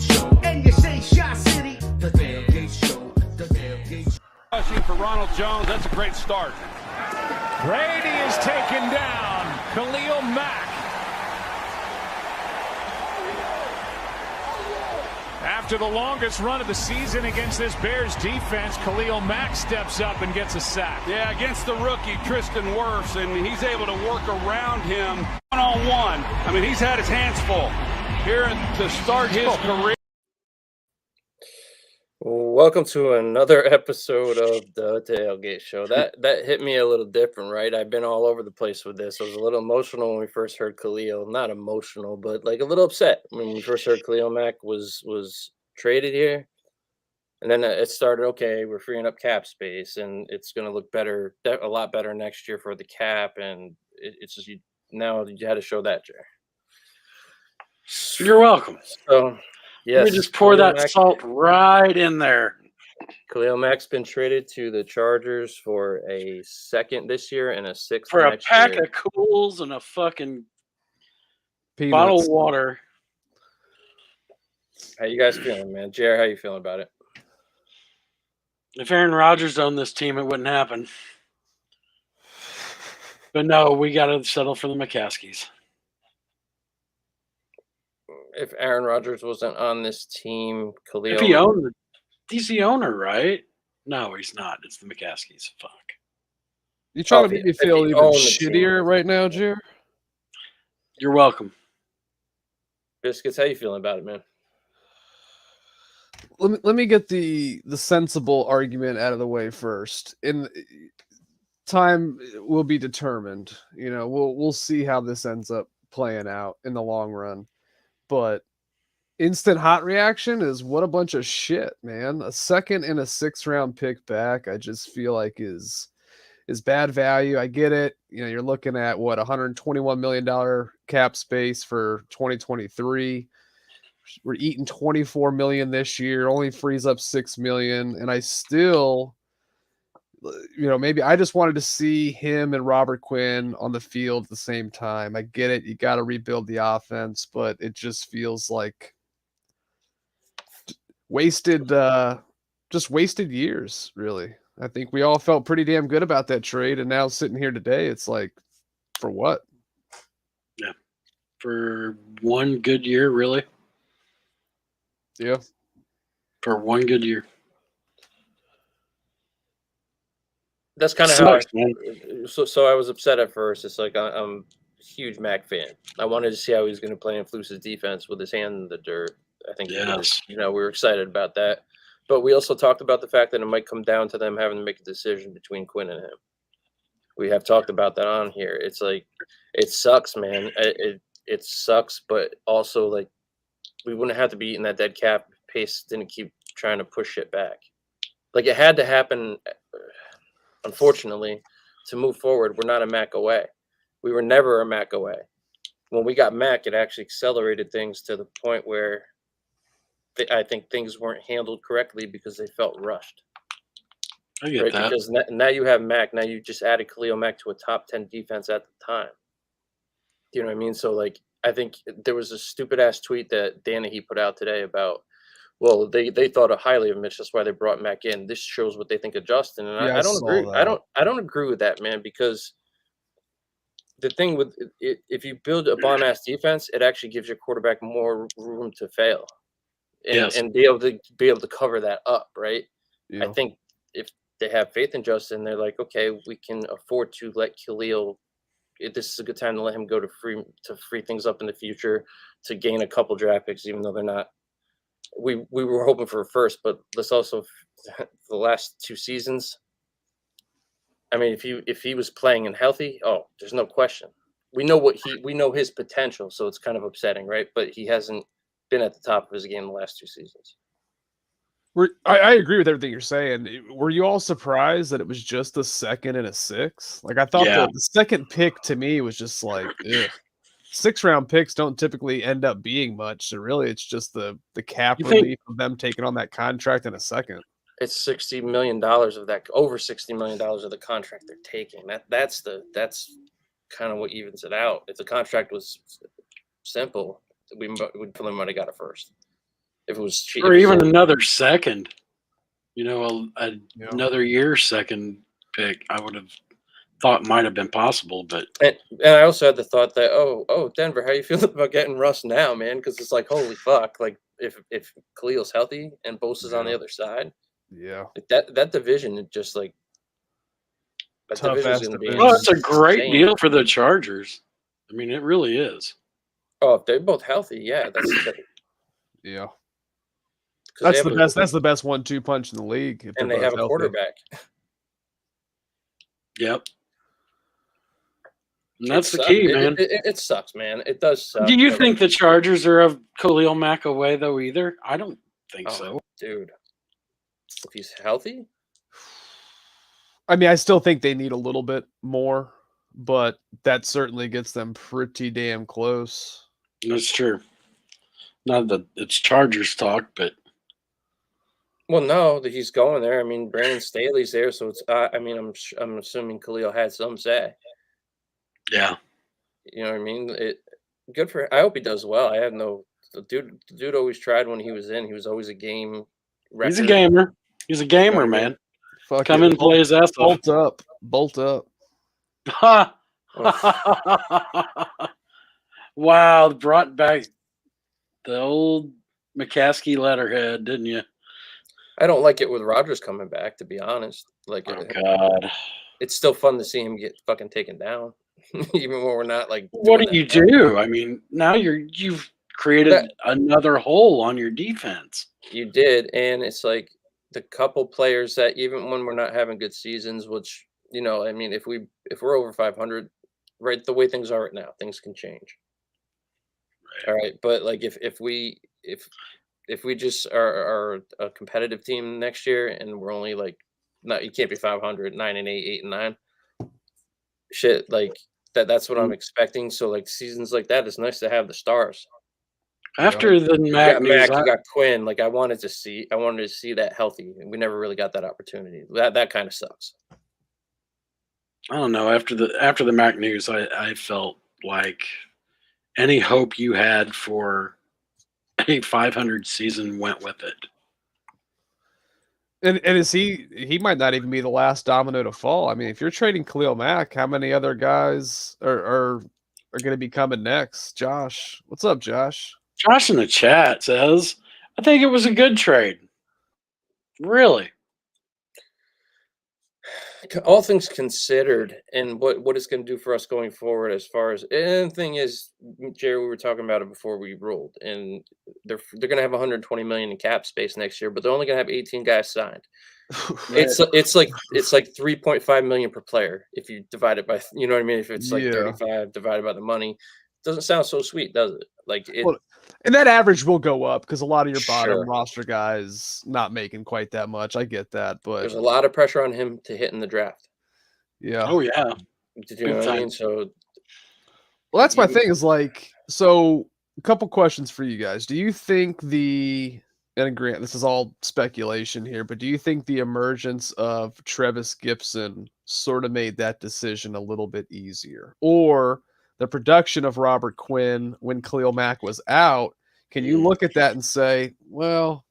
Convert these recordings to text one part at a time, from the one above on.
Show. And you say Shot City, the Tailgate Show. The Tailgate Show. Rushing for Ronald Jones, that's a great start. Brady is taken down. Khalil Mack. After the longest run of the season against this Bears defense, Khalil Mack steps up and gets a sack. Yeah, against the rookie, Tristan Wirfs, and he's able to work around him one-on-one. I mean, he's had his hands full here to start his career. Welcome to another episode of the Tailgate Show. That hit me a little different, right? I've been all over the place with this. I was a little emotional when we first heard Khalil. Not emotional, but like a little upset when we first heard Khalil Mack was traded here. And then it started, okay, we're freeing up cap space, and it's going to look better, a lot better next year for the cap. And it's just now you had to show that, Jerry. You're welcome. So, yes. Let me just pour that salt right in there. Khalil Mack's been traded to the Chargers for a second this year and a sixth for a next pack year. of Cools and a fucking Peanuts. bottle of water. How you guys feeling, man? Jared, how you feeling about it? If Aaron Rodgers owned this team, it wouldn't happen. But no, we got to settle for the McCaskies. If Aaron Rodgers wasn't on this team, Khalil. If he owned it, he's the owner, right? No, he's not. It's the McCaskies. Fuck. You trying to if make he- me if feel he even owned the team. shittier right now, Jer? You're welcome. Biscuits, how you feeling about it, man? Let me get the sensible argument out of the way first. In time will be determined. You know, we'll see how this ends up playing out in the long run. But instant hot reaction is what a bunch of shit, man. A second and a 6th round pick back, I just feel like is bad value. I get it. You know, you're looking at what $121 million cap space for 2023. We're eating 24 million this year, only frees up 6 million. And I still, you know, maybe I just wanted to see him and Robert Quinn on the field at the same time. I get it. You got to rebuild the offense, but it just feels like wasted years, really. I think we all felt pretty damn good about that trade. And now sitting here today, it's like, for what? Yeah. For one good year, really? Yeah. For one good year. That's kind of how Sucks, man. so I was upset at first. It's like I'm a huge Mac fan. I wanted to see how he was going to play in Fluce's defense with his hand in the dirt. I think Yes. we were excited about that. But we also talked about the fact that it might come down to them having to make a decision between Quinn and him. We have talked about that on here. It's like, it sucks, man. It sucks, but also like we wouldn't have to be eating that dead cap. Pace didn't keep trying to push it back. Like it had to happen, unfortunately, to move forward. We're not a Mac away. We were never a Mac away. When we got Mac, it actually accelerated things to the point where I think things weren't handled correctly because they felt rushed. I get Right? that. Because now you have Mac. Now you just added Khalil Mack to a top 10 defense at the time. Do you know what I mean? So, like, I think there was a stupid-ass tweet that Danahy put out today about, well, they thought highly of Mitch. That's why they brought Mac in. This shows what they think of Justin. And Yeah, I don't saw agree. that. I don't agree with that, man, because the thing with it, if you build a bomb-ass defense, it actually gives your quarterback more room to fail. Yes. And be able to cover that up, right? Yeah. I think if they have faith in Justin, they're like, okay, we can afford to let Khalil. This is a good time to let him go to free things up in the future, to gain a couple draft picks, even though they're not. We were hoping for a first, but let's also the last 2 seasons. I mean, if he was playing and healthy, oh, there's no question. We know his potential, so it's kind of upsetting, right? But he hasn't been at the top of his game the last 2 seasons. I agree with everything you're saying. Were you all surprised that it was just a 2nd and a 6th? Like I thought Yeah. the second pick to me was just like, ugh. 6th round picks don't typically end up being much. So really, it's just the cap You think- relief of them taking on that contract in a second. It's $60 million of that, over $60 million of the contract they're taking. That's kind of what evens it out. If the contract was simple, we probably might have got it first. If it was or even another second, another year second pick, I would have thought might have been possible. But and I also had the thought that Denver, how you feeling about getting Russ now, man? Because it's like holy fuck, like if Khalil's healthy and Bosa's on the other side, Yeah. like that division is just like that Tough division is ass going to be. division. well, it's a great insane. deal for the Chargers. I mean, it really is. Oh, if they're both healthy, yeah, Yeah. 'cause they That's have the best. That's the best 1-2 punch in the league. If and they're they have both a healthy. quarterback. Yep. And It that's the sucks. key, man. It sucks, man. It does suck. Do you but, think the Chargers are of Khalil Mack away, though, either? I don't think so. dude? If he's healthy, I mean, I still think they need a little bit more, but that certainly gets them pretty damn close. That's true. Not that it's Chargers talk, but well, no, that he's going there. I mean, Brandon Staley's there, so it's. I mean, I'm assuming Khalil had some say. yeah. You know what I mean? Good for. I hope he does well. I have no. The dude always tried when he was in. He was always a game. He's a record. gamer. He's a gamer, You know what I mean? man. Fuck Come it. in and play his ass off. Bolt up. Bolt up. Ha! Wow, brought back the old McCaskey letterhead, didn't you? I don't like it with Rodgers coming back. To be honest, like Oh God. it's still fun to see him get fucking taken down, even when we're not like. What doing do you that. do? I mean, now you've created another hole on your defense. You did, and it's like the couple players that even when we're not having good seasons, which I mean, if we're over 500, right, the way things are right now, things can change. All right, but like if we just are a competitive team next year and we're only like not, you can't be 500, 9-8, 8-9. Shit, like that's what I'm expecting. So like seasons like that, it's nice to have the stars. After the Mack news, you got Quinn. Like I wanted to see that healthy, and we never really got that opportunity. That kind of sucks. I don't know. After the Mack news, I felt like any hope you had for a 500 season went with it. And is he might not even be the last domino to fall. I mean, if you're trading Khalil Mack, how many other guys are going to be coming next? Josh, what's up, Josh? Josh in the chat says, I think it was a good trade. Really? All things considered, and what it's going to do for us going forward, as far as, and the thing is, Jerry, we were talking about it before we rolled, and they're going to have 120 million in cap space next year, but they're only going to have 18 guys signed. It's like 3.5 million per player if you divide it by, you know what I mean? If it's like 35 divided by the money, doesn't sound so sweet, does it? Like it. Well, and that average will go up because a lot of your bottom Sure. roster guys not making quite that much. I get that, but There's a lot of pressure on him to hit in the draft. yeah. Oh yeah. Did you know what I mean? So, Well, that's my thing is like, so a couple questions for you guys. Do you think and grant this is all speculation here, but do you think the emergence of Trevis Gibson sort of made that decision a little bit easier? Or the production of Robert Quinn when Khalil Mack was out, can you look at that and say, well,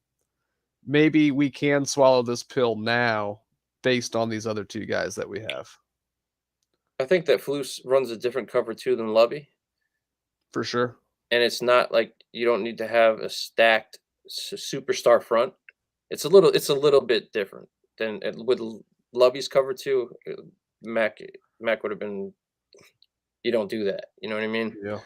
maybe we can swallow this pill now based on these other two guys that we have? I think that Flus runs a different cover two than Lovey. For sure. And it's not like you don't need to have a stacked superstar front. It's a little bit different than with Lovey's cover two. Mac would have been. You don't do that. You know what I mean? Yeah.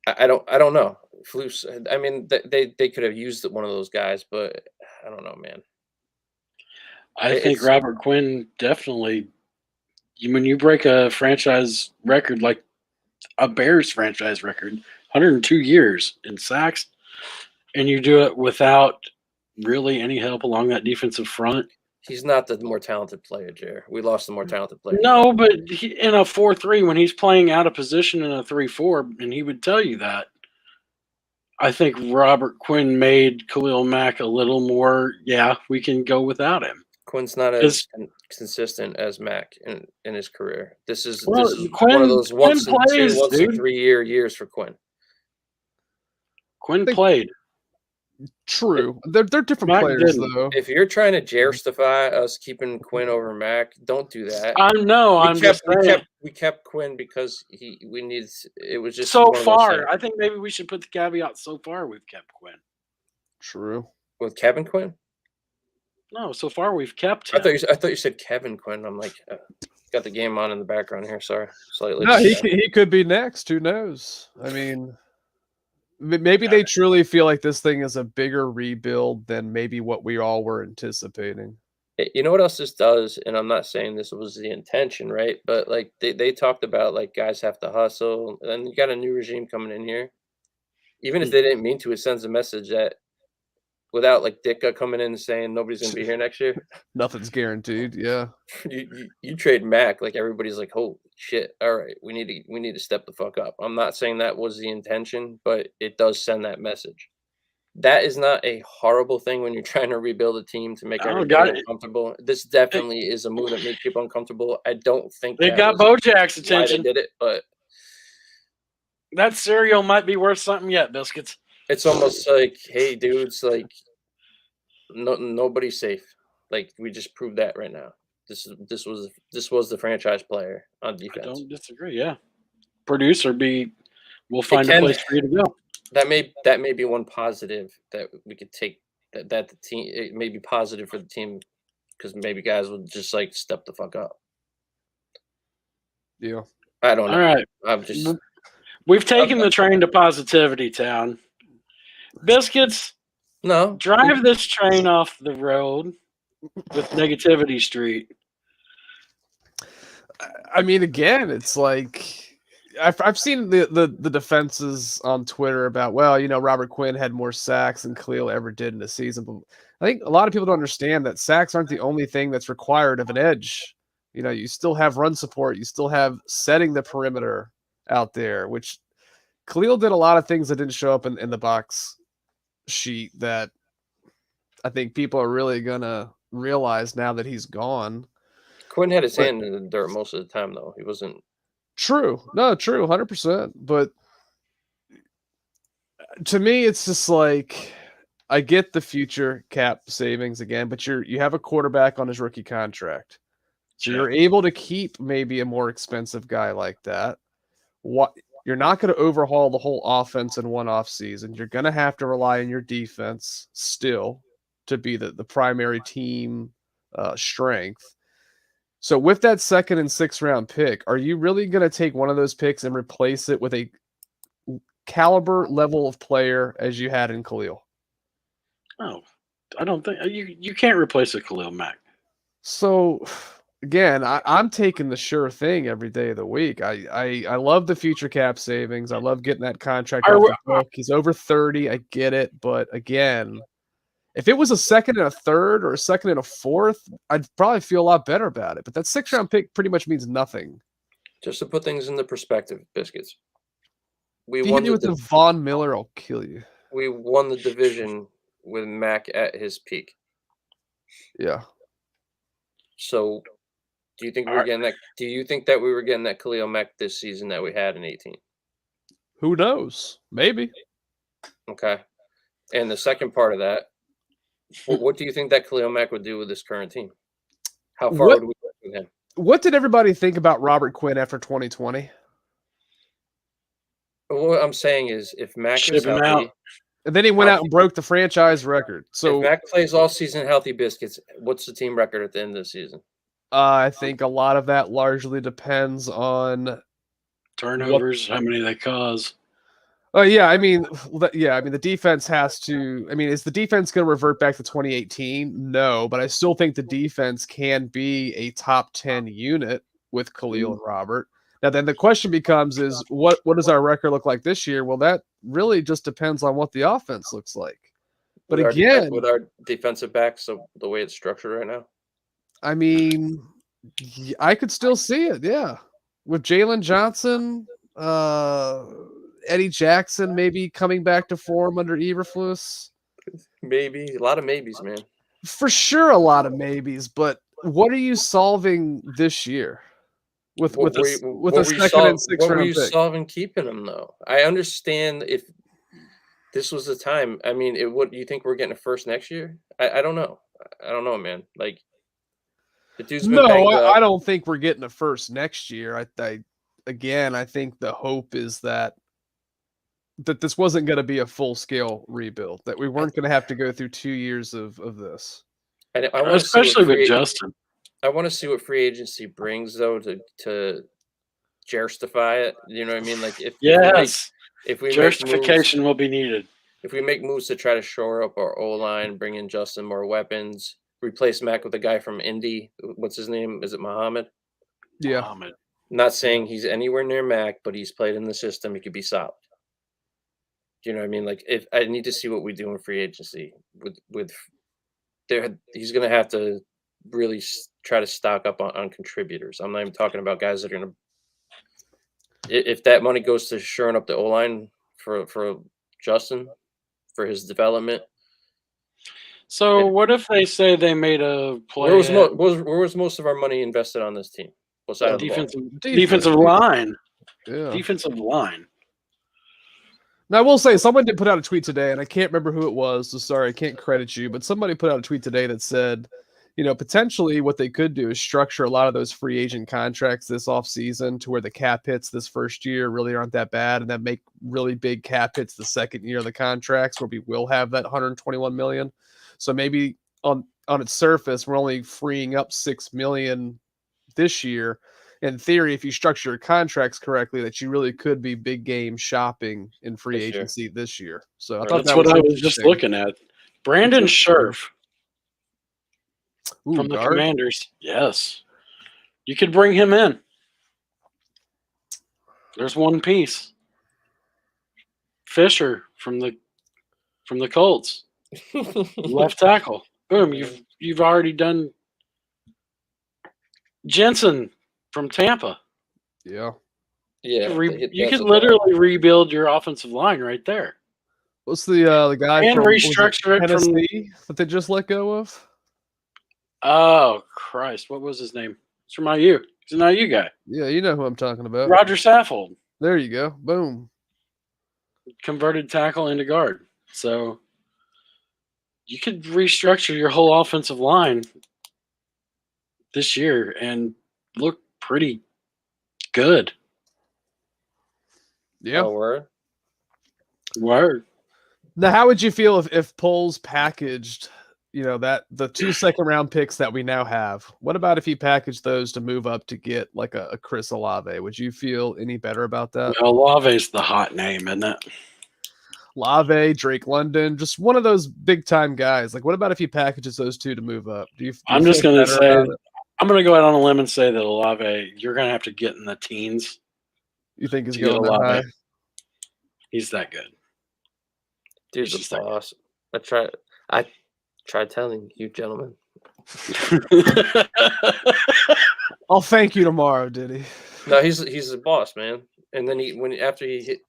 I don't know. Flus. I mean, they could have used one of those guys, but I don't know, man. I think Robert Quinn definitely. When you break a franchise record like a Bears franchise record, 102 years in sacks, and you do it without really any help along that defensive front. He's not the more talented player, Jer. We lost the more talented player. No, but in a 4-3, when he's playing out of position in a 3-4, and he would tell you that, I think Robert Quinn made Khalil Mack a little more, we can go without him. Quinn's not as consistent as Mack in his career. This is one of those once in 3 years for Quinn. Quinn played. True. They're different Mack players, didn't. though. If you're trying to justify us keeping Quinn over Mack, don't do that. I'm just saying. We kept Quinn because we needed. It was just So one of those far, things. I think maybe we should put the caveat. So far, we've kept Quinn. True. With Kevin Quinn. No, so far we've kept him. I thought you said Kevin Quinn. I'm like, got the game on in the background here. Sorry, slightly. No, he could be next. Who knows? I mean, maybe they truly feel like this thing is a bigger rebuild than maybe what we all were anticipating. You know what else this does? And I'm not saying this was the intention, right? But like they talked about like guys have to hustle, and then you got a new regime coming in here. Even if they didn't mean to, it sends a message that without like Ditka coming in and saying nobody's gonna be here next year, Nothing's guaranteed. Yeah. you trade Mac, like everybody's like, holy shit! All right, we need to step the fuck up. I'm not saying that was the intention, but it does send that message. That is not a horrible thing when you're trying to rebuild a team to make everybody uncomfortable. This definitely is a move that makes people uncomfortable. I don't think they got Bojack's attention. Why they did it, but that cereal might be worth something yet, Biscuits. It's almost like, hey, dudes, like nobody's safe. Like we just proved that right now. This was the franchise player on defense. I don't disagree. Yeah, producer we'll find a place for you to go. That may be one positive that we could take. That the team, it may be positive for the team because maybe guys will just like step the fuck up. Yeah, I don't know. All right, we've taken the train to positivity town. Biscuits, no, drive this train off the road with negativity street. I mean, again, it's like I've seen the defenses on Twitter about, well, Robert Quinn had more sacks than Khalil ever did in a season, but I think a lot of people don't understand that sacks aren't the only thing that's required of an edge. You still have run support, you still have setting the perimeter out there, which Khalil did a lot of things that didn't show up in the box sheet that I think people are really gonna realize now that he's gone. Quinn had his hand in the dirt most of the time, though. He wasn't true. No, true, 100%. But to me, it's just like I get the future cap savings again, but you have a quarterback on his rookie contract, so you're able to keep maybe a more expensive guy like that. You're not going to overhaul the whole offense in one off season. You're going to have to rely on your defense still to be the primary team strength. So with that 2nd and 6th round pick, are you really going to take one of those picks and replace it with a caliber level of player as you had in Khalil? Oh, I don't think you can't replace a Khalil Mack. So again, I'm taking the sure thing every day of the week. I love the future cap savings. I love getting that contract off the book. He's over 30. I get it. But again, if it was a 2nd and a 3rd or a 2nd and a 4th, I'd probably feel a lot better about it. But that 6th round pick pretty much means nothing. Just to put things into perspective, Biscuits. If you hit me with the Von Miller, I'll kill you. We won the division with Mack at his peak. Yeah. So do you think we're getting that? Do you think that we were getting that Khalil Mack this season that we had in 18? Who knows? Maybe. Okay. And the second part of that, what do you think that Khalil Mack would do with this current team? How far would we go with him? What did everybody think about Robert Quinn after 2020? What I'm saying is, if Mack is healthy, and then he went out and broke the franchise record. So if Mack plays all season healthy, Biscuits, what's the team record at the end of the season? I think a lot of that largely depends on turnovers, how many they cause. Yeah, I mean, the defense has to. I mean, is the defense going to revert back to 2018? No, but I still think the defense can be a top 10 unit with Khalil and Robert. Now, then the question becomes: is what does our record look like this year? Well, that really just depends on what the offense looks like. But again, with our defensive backs, so the way it's structured right now, I mean, I could still see it. Yeah, with Jalen Johnson. Eddie Jackson maybe coming back to form under Eberflus. Maybe. A lot of maybes, man. For sure a lot of maybes, but what are you solving this year with a 2nd and 6th round pick? What were you solving keeping him, though? I understand if this was the time. I mean, it would. You think we're getting a first next year? I don't know. I don't know, man. Like the dude's been No, banged up. I don't think we're getting a first next year. I think the hope is that this wasn't going to be a full scale rebuild. That we weren't going to have to go through 2 years of this. And I want to see Especially what with Justin. I want to see what free agency brings though to justify it. You know what I mean? Like Yes. if we make Justification moves, will be needed. if we make moves to try to shore up our O line, bring in Justin more weapons, replace Mack with a guy from Indy. What's his name? Is it Muhammad? Yeah. Muhammad. Not saying he's anywhere near Mack, but he's played in the system. He could be solid. Do you know what I mean? Like if I need to see what we do in free agency with there, he's going to have to really try to stock up on contributors. I'm not even talking about guys that are going to. If that money goes to shoring up the O line for Justin for his development. So what if they say they made a play? Where was most of our money invested on this team? What side of the ball? Defensive line. Yeah. Defensive line. Now I will say someone did put out a tweet today, and I can't remember who it was, so sorry, I can't credit you, but somebody put out a tweet today that said, potentially what they could do is structure a lot of those free agent contracts this offseason to where the cap hits this first year really aren't that bad, and then make really big cap hits the second year of the contracts where we will have that $121 million. So maybe on its surface, we're only freeing up $6 million this year. In theory, if you structure your contracts correctly, that you really could be big game shopping in free agency this year. So I thought that's what I was just looking at. Brandon Scherf from the Commanders. Yes. You could bring him in. There's one piece. Fisher from the Colts. Left tackle. Boom. You've already done Jensen from Tampa. Yeah. Yeah. You could literally rebuild your offensive line right there. What's the guy and from restructure it Tennessee that they just let go of? Oh Christ! What was his name? It's from IU. He's an IU guy. Yeah, you know who I'm talking about. Roger Saffold. There you go. Boom. Converted tackle into guard. So you could restructure your whole offensive line this year and look pretty good. Yeah. Oh, word. Now, how would you feel if Poles packaged, that the 2 second-round picks that we now have? What about if he packaged those to move up to get like a Chris Olave? Would you feel any better about that? Well, Olave's the hot name, isn't it? Olave, Drake London, just one of those big-time guys. Like, what about if he packages those two to move up? I'm just going to say, I'm going to go out on a limb and say that Olave, you're going to have to get in the teens. You think he's going that high? He's that good. Dude's a boss. I tried telling you, gentlemen. I'll thank you tomorrow, did he? No, he's a boss, man. And then after he hit,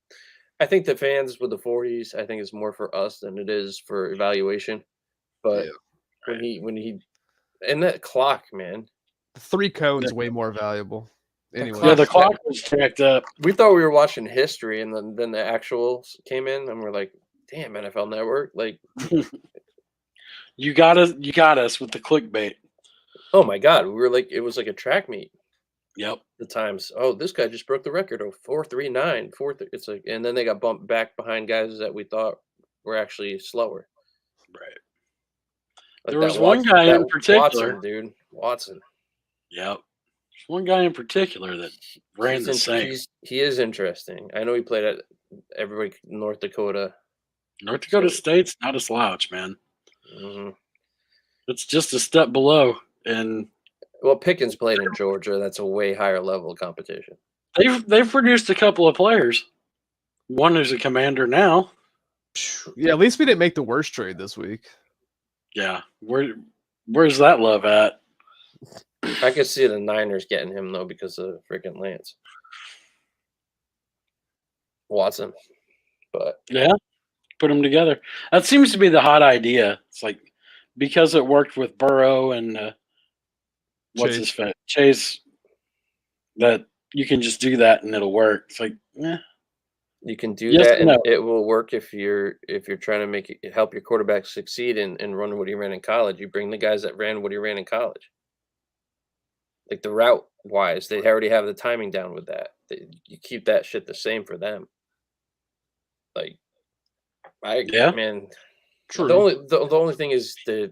I think the fans with the 40s, I think it's more for us than it is for evaluation. But when he and that clock, man, the 3 cones way more valuable. Anyway, yeah, the clock was jacked up. We thought we were watching history, and then the actuals came in, and we're like, "Damn, NFL Network!" Like, you got us with the clickbait. Oh my God, we were like, it was like a track meet. Yep. The times. Oh, this guy just broke the record of 4.39. It's like, and then they got bumped back behind guys that we thought were actually slower. Right. Like there was one guy in particular, Watson. Yep. There's one guy in particular that ran the same. He is interesting. I know he played at everybody North Dakota. North Dakota State's not a slouch, man. Mm-hmm. It's just a step below. And well, Pickens played in Georgia. That's a way higher level of competition. They've produced a couple of players. One is a commander now. Yeah, at least we didn't make the worst trade this week. Yeah. Where's that love at? I could see the Niners getting him, though, because of freaking Lance. Watson. But yeah, put them together. That seems to be the hot idea. It's like because it worked with Burrow and what's his face? Chase, that you can just do that and it'll work. It's like, You can do Yes that, and and no. it will work if you're trying to help your quarterback succeed and run what he ran in college. You bring the guys that ran what he ran in college. Like the route wise, they already have the timing down with that. You keep that shit the same for them. Like Yeah. man, True. the only thing is that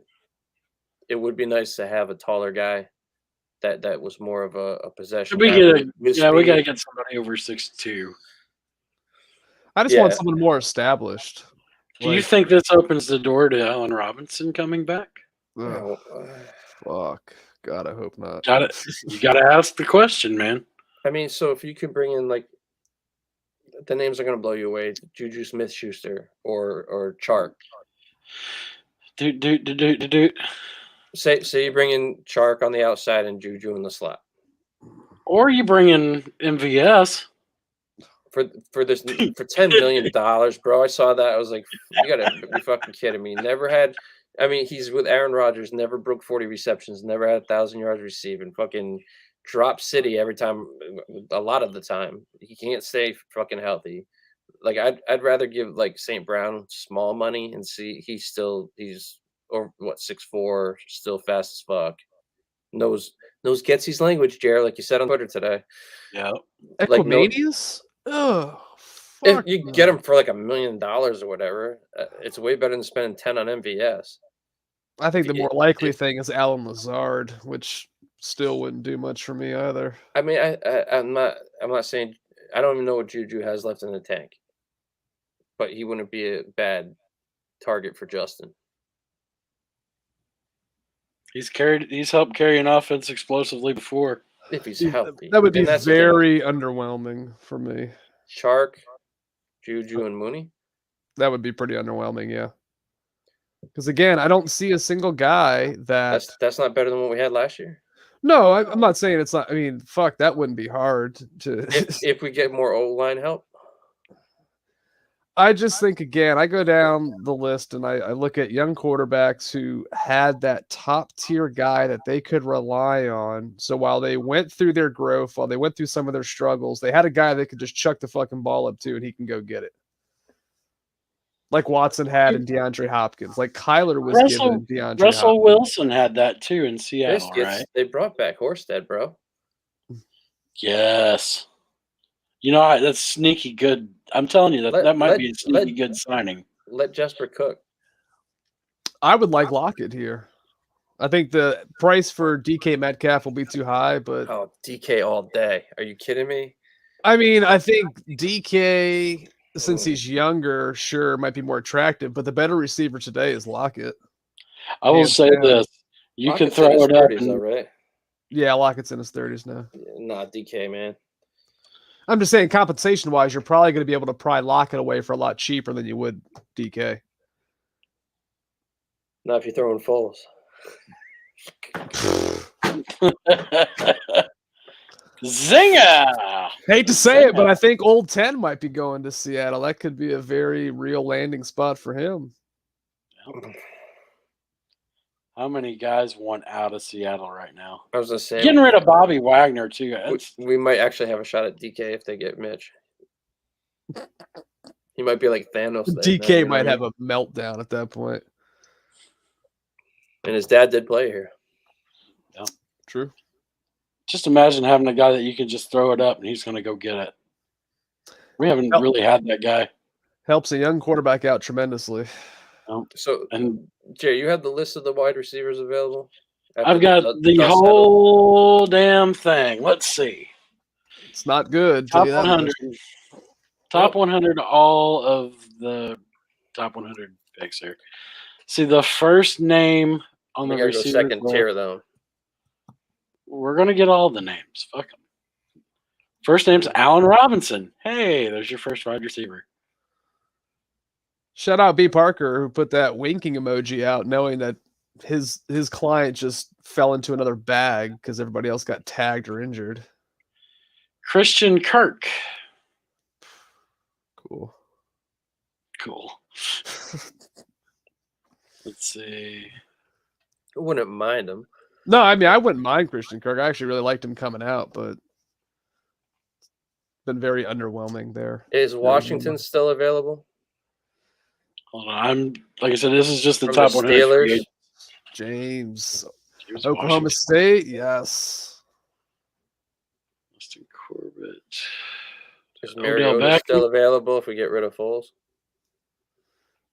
it would be nice to have a taller guy that was more of a possession We guy get with we speed. got to get somebody over 6'2". I just want Yeah, someone more established. Do you Like, think this opens the door to Allen Robinson coming back? ugh, oh, fuck. God, I hope not. Got it. You got to ask the question, man. I mean, so if you could bring in like the names are gonna blow you away, Juju Smith-Schuster or Chark. Do. Say you bring in Chark on the outside and Juju in the slot. Or you bring in MVS. For this for $10 million, bro. I saw that. I was like, you gotta be fucking kidding me. Never had. I mean, he's with Aaron Rodgers. Never broke 40 receptions. Never had 1,000 yards receiving. Fucking drop city every time. A lot of the time, he can't stay fucking healthy. Like I'd rather give like St. Brown small money and see he's over what 6'4", still fast as fuck. Knows gets his language, Jared, like you said on Twitter today. Yeah. Like no. Equimanius? Ugh. If Fuck you no. get him for like $1 million or whatever, it's way better than spending 10 on MVS. I think the It- more likely it- thing is Alan Lazard, which still wouldn't do much for me either. I mean, I'm not saying I don't even know what Juju has left in the tank, but he wouldn't be a bad target for Justin. He's helped carry an offense explosively before. If he's healthy. That would be And that's the thing. very underwhelming for me. Shark, Juju, and Mooney. That would be pretty underwhelming, yeah. Because again, I don't see a single guy that. That's not better than what we had last year. No, I'm not saying it's not. I mean, fuck, that wouldn't be hard to. If we get more O-line help. I just think again, I go down the list and I look at young quarterbacks who had that top tier guy that they could rely on. So while they went through their growth, while they went through some of their struggles, they had a guy they could just chuck the fucking ball up to and he can go get it. Like Watson had in DeAndre Hopkins, like Kyler was given in DeAndre Russell Hopkins. Wilson had that too in Seattle, right? They brought back Horsted, bro. Yes. You know, that's sneaky good. I'm telling you, that might be a sneaky good signing. Let Jesper cook. I would like Lockett here. I think the price for DK Metcalf will be too high, but DK all day. Are you kidding me? I mean, I think DK, since he's younger, sure, might be more attractive, but the better receiver today is Lockett. I will say this. You Lockett's can in throw his it up. 30s, though, right? Yeah, Lockett's in his 30s now. Nah, DK, man. I'm just saying, compensation-wise, you're probably going to be able to pry Lockett away for a lot cheaper than you would DK. Not if you're throwing Foles. Zinger! Hate to say it, but I think Old 10 might be going to Seattle. That could be a very real landing spot for him. How many guys want out of Seattle right now? I was going to say. Getting rid of Bobby Wagner, too. We might actually have a shot at DK if they get Mitch. He might be like Thanos. DK might have a meltdown at that point. And his dad did play here. Yeah. True. Just imagine having a guy that you can just throw it up and he's going to go get it. We haven't really had that guy. Helps a young quarterback out tremendously. So, Jay, you have the list of the wide receivers available? I've got the whole damn thing. Let's see. It's not good. Top 100. Top 100, all of the top 100 picks here. See, the first name on the receiver. Second tier, though. We're going to get all the names. Fuck them. First name's Allen Robinson. Hey, there's your first wide receiver. Shout out B. Parker, who put that winking emoji out, knowing that his client just fell into another bag because everybody else got tagged or injured. Christian Kirk. Cool. Let's see. I wouldn't mind him. No, I mean, I wouldn't mind Christian Kirk. I actually really liked him coming out, but been very underwhelming there. Is Washington still available? Hold on, like I said, this is just the From top the 100 free Steelers? agents. James, James Oklahoma Washington, State, yes. Austin Corbett, Is Odell Mariota Beckham. still available if we get rid of Foles?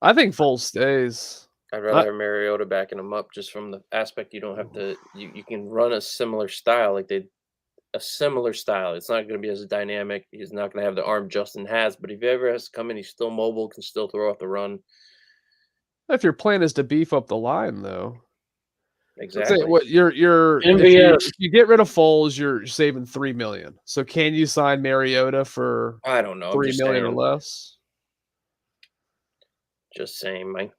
I think Foles stays. I'd rather have Mariota backing him up just from the aspect you don't have to you can run a similar style a similar style. It's not going to be as dynamic. He's not going to have the arm Justin has, but if he ever has to come in, he's still mobile, can still throw off the run. If your plan is to beef up the line, though, Exactly. say what you're MVS. if you get rid of Foles, you're saving $3 million. So can you sign Mariota for I don't know. $3 million or less? Just saying, Mike.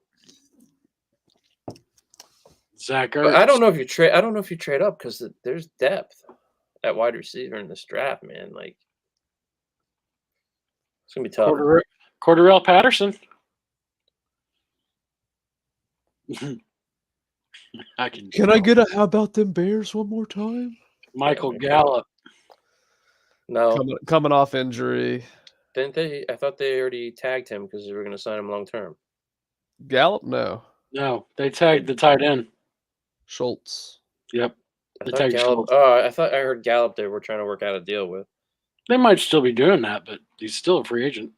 Zach But Ertz. I don't know if you trade. I don't know if you trade up because there's depth at wide receiver in this draft, man. Like it's gonna be tough. Cordarrelle Patterson. Can I get a how about them Bears one more time? Michael Gallup. No, Coming off injury. didn't they? I thought they already tagged him because they were going to sign him long term. Gallup, no. No, they tagged the tight end. Schultz. Yep. I They thought tagged Gallup. Schultz. Oh, I thought I heard Gallup. They were trying to work out a deal with. They might still be doing that, but he's still a free agent.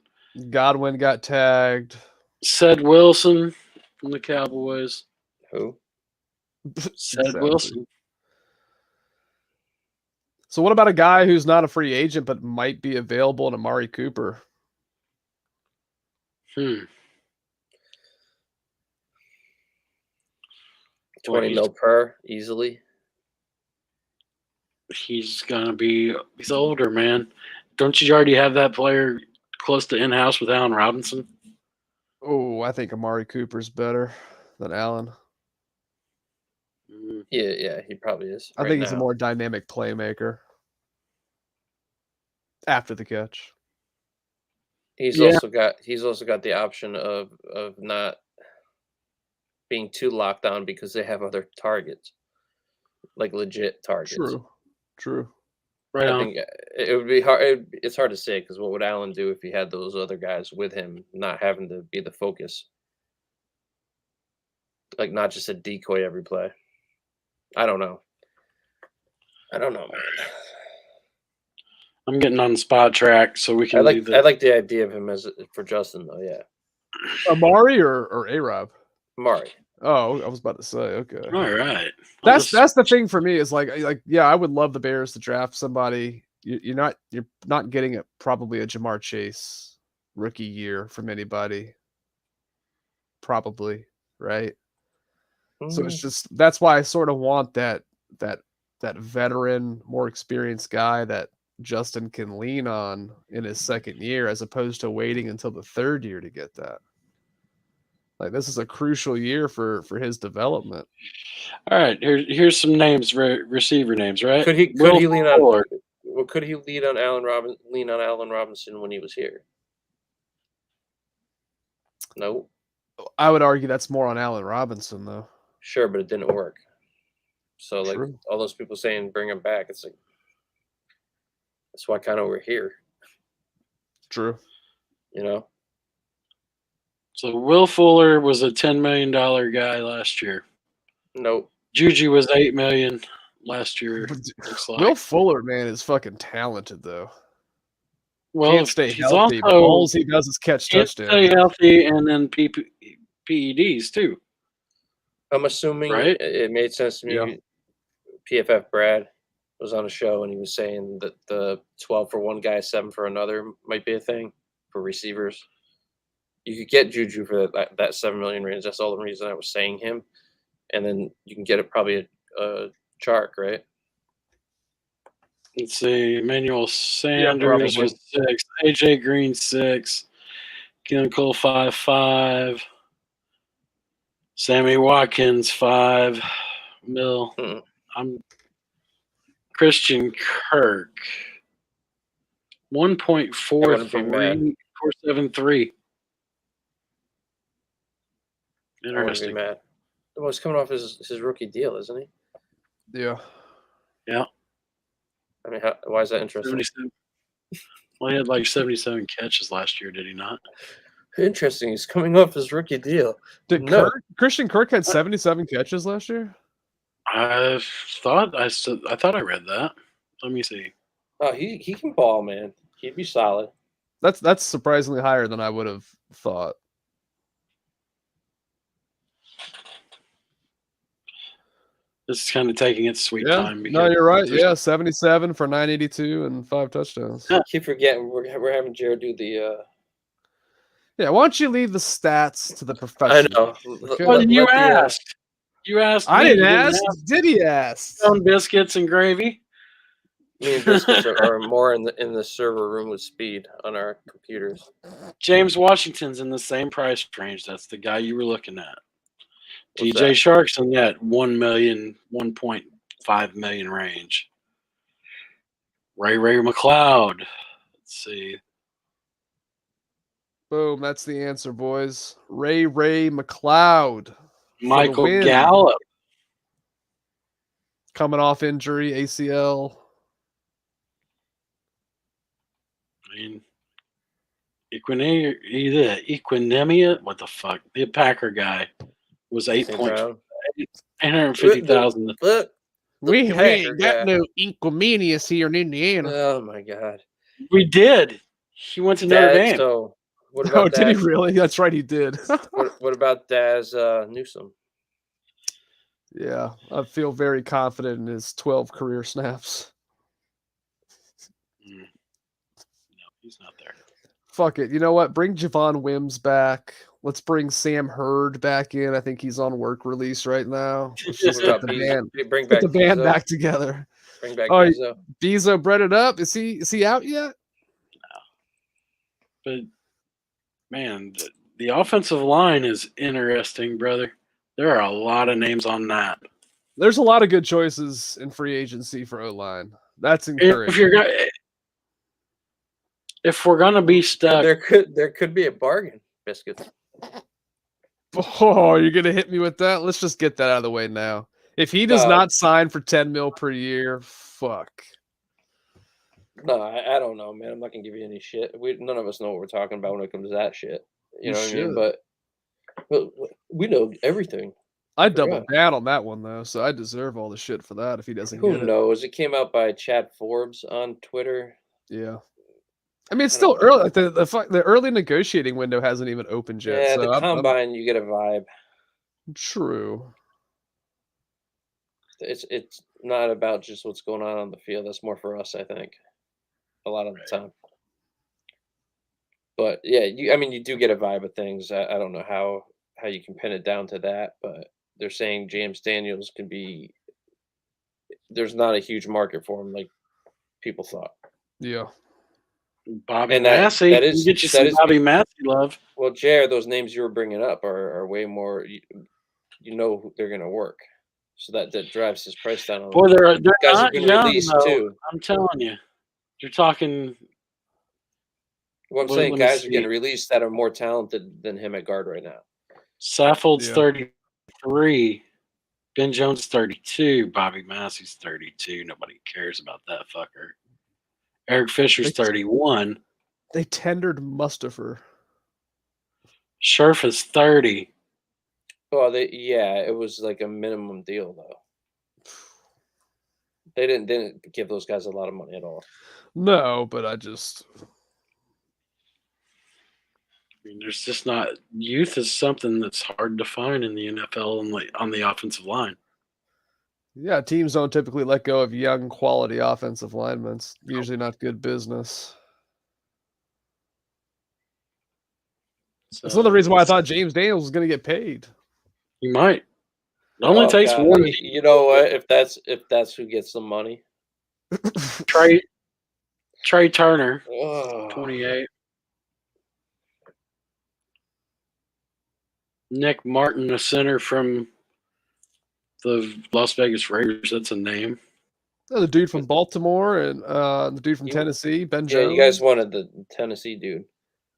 Godwin got tagged. Ced Wilson from the Cowboys. Who? Ced Wilson. So what about a guy who's not a free agent but might be available in Amari Cooper? 20 mil per easily. He's older, man. Don't you already have that player close to in-house with Allen Robinson? Oh, I think Amari Cooper's better than Allen. Yeah, he probably is. I think he's a more dynamic playmaker after the catch. He's also got the option of not being too locked down because they have other targets, like legit targets. True. Right I on. think it would be hard. It's hard to say because what would Allen do if he had those other guys with him, not having to be the focus, like not just a decoy every play. I don't know, man. I'm getting on spot track so we can I like the idea of him as for Justin though. Yeah, Amari or A-Rob? Amari. Oh, I was about to say, okay. All right. That's the thing for me is like yeah, I would love the Bears to draft somebody. You're not getting probably a Jamar Chase rookie year from anybody. Probably, right? So it's just that's why I sort of want that veteran, more experienced guy that Justin can lean on in his second year, as opposed to waiting until the third year to get that. Like this is a crucial year for his development. All right, here's some names, receiver names, right? Could he lean on? Well, could he lean on Allen Robinson when he was here? No. I would argue that's more on Allen Robinson, though. Sure, but it didn't work. So, like True. all those people saying bring him back, it's like that's why kind of we're here. True. You know. So Will Fuller was a $10 million guy last year. Nope. Juju was $8 million last year. Looks like. Will Fuller, man, is fucking talented, though. Well, Can't stay healthy, but all he does is catch touchdowns. Stay healthy and then PEDs too. I'm assuming right? it made sense to me. Yeah. PFF Brad was on a show and he was saying that the 12 for one guy, 7 for another might be a thing for receivers. You could get Juju for that $7 million range. That's all the reason I was saying him. And then you can get it probably a Chark, right? Let's see. Emmanuel Sanders was 6. AJ Green 6. Keelan Cole 5.5. Sammy Watkins 5 mil. I'm Christian Kirk 1.473. Interesting. Mad. Well, he's coming off his rookie deal, isn't he? Yeah. Yeah. I mean, why is that interesting? Well, he had like 77 catches last year, did he not? Interesting. He's coming off his rookie deal. Did No. Christian Kirk had 77 catches last year? I thought I read that. Let me see. Oh, he can ball, man. He'd be solid. That's surprisingly higher than I would have thought. This is kind of taking its sweet Yeah, time. no, you're right. Yeah, 77 for 982 and 5 touchdowns. I keep forgetting we're having Jared do the. Yeah, why don't you leave the stats to the professionals? I know. Okay? Well, you Let the, asked. You asked. I me. didn't You ask. Did he ask? Stone biscuits and gravy. Me and Biscuits are more in the server room with speed on our computers. James Washington's in the same price range. That's the guy you were looking at. What's DJ that? Shark's in that 1 million, 1.5 million range. Ray McLeod. Let's see. Boom, that's the answer, boys. Ray McLeod. Michael win. Gallup. Coming off injury, ACL. I mean, Equinemia, what the fuck? The Packer guy was 850,000. We Packer ain't got guy. no Equimenius here in Indiana. Oh my God. We did. He went to Notre Dame. So what Oh, about did he Daz? really? That's right, he did. What about Daz Newsome? Yeah, I feel very confident in his 12 career snaps. No, he's not there. Fuck it. You know what? Bring Javon Wims back. Let's bring Sam Hurd back in. I think he's on work release right now. Let's just What get about the Bezo? band, Bring get back the band Bezo? back together. Bring back Oh, Bezo. Bezo bred it up. Is he out yet? But man, the offensive line is interesting, brother. There are a lot of names on that. There's a lot of good choices in free agency for O-line. That's encouraging. If we're gonna be stuck, There could be a bargain, Biscuits. Oh, you're gonna hit me with that? Let's just get that out of the way now. If he does not sign for 10 mil per year, fuck. No, I don't know, man. I'm not gonna give you any shit. None of us know what we're talking about when it comes to that shit. You know what I mean? But we know everything. I doubled down on that one though, so I deserve all the shit for that if he doesn't Who get it. knows? It came out by Chad Forbes on Twitter. Yeah. I mean, it's still early. Like the early negotiating window hasn't even opened yet. Yeah, so the combine, you get a vibe. True. It's not about just what's going on the field. That's more for us, I think, a lot of the time. But yeah, you do get a vibe of things. I don't know how you can pin it down to that, but they're saying James Daniels can be. There's not a huge market for him like people thought. Yeah. Bobby Massey. That is you get you some Bobby Massey love. Well, Jared, those names you were bringing up are way more. You know they're going to work, so that drives his price down. Boy, they're guys not have been young, released though. too. I'm telling you, you're talking. Well, I'm saying guys are getting released that are more talented than him at guard right now. Saffold's 33. Ben Jones 32. Bobby Massey's 32. Nobody cares about that fucker. Eric Fisher's 31. They tendered Mustafa. Scherf is 30. Well, it was like a minimum deal though. They didn't give those guys a lot of money at all. No, but I mean, there's just not youth is something that's hard to find in the NFL on the offensive line. Yeah, teams don't typically let go of young quality offensive linemen. It's usually not good business. That's another reason why I thought James Daniels was going to get paid. He might. It only takes one. You know what? If that's who gets the money, Trey Turner, 28. Nick Martin, a center from the Las Vegas Raiders. That's a name. Oh, the dude from Baltimore and the dude from Tennessee, Ben Jones. Yeah, you guys wanted the Tennessee dude.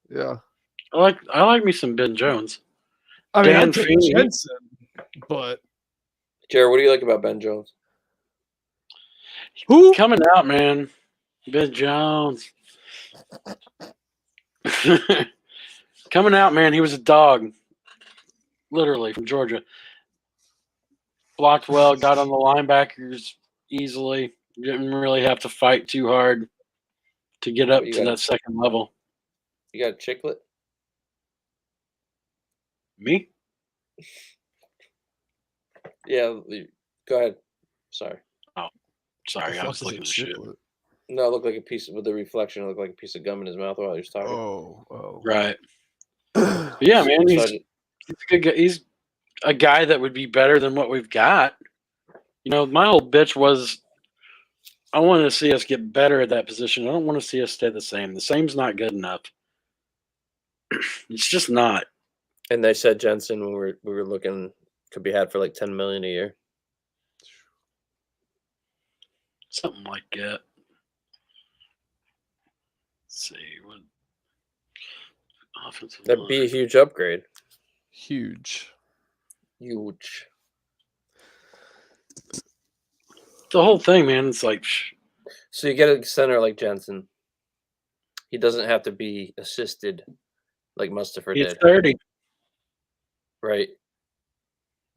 Yeah, I like me some Ben Jones. I mean, Dan I'd take Feeney. Jensen, but Jared, what do you like about Ben Jones? Who coming out, man? Ben Jones. Coming out, man, he was a dog. Literally, from Georgia. Blocked well, got on the linebackers easily. Didn't really have to fight too hard to get up to that second level. You got a chicklet? Me? Yeah, go ahead. Sorry. Oh, sorry, I was looking at shit. No, it looked like a piece with the reflection. It looked like a piece of gum in his mouth while he was talking. Oh. Right. But yeah, man, he's a good guy. He's a guy that would be better than what we've got. You know, my whole bitch was I want to see us get better at that position. I don't want to see us stay the same. The same's not good enough. It's just not. And they said Jensen when we were looking could be had for like $10 million a year. Something like that. Let's see what offensive. That'd be a huge upgrade. Huge. The whole thing, man. It's like. So you get a center like Jensen. He doesn't have to be assisted like Mustafa did. He's 30. Right.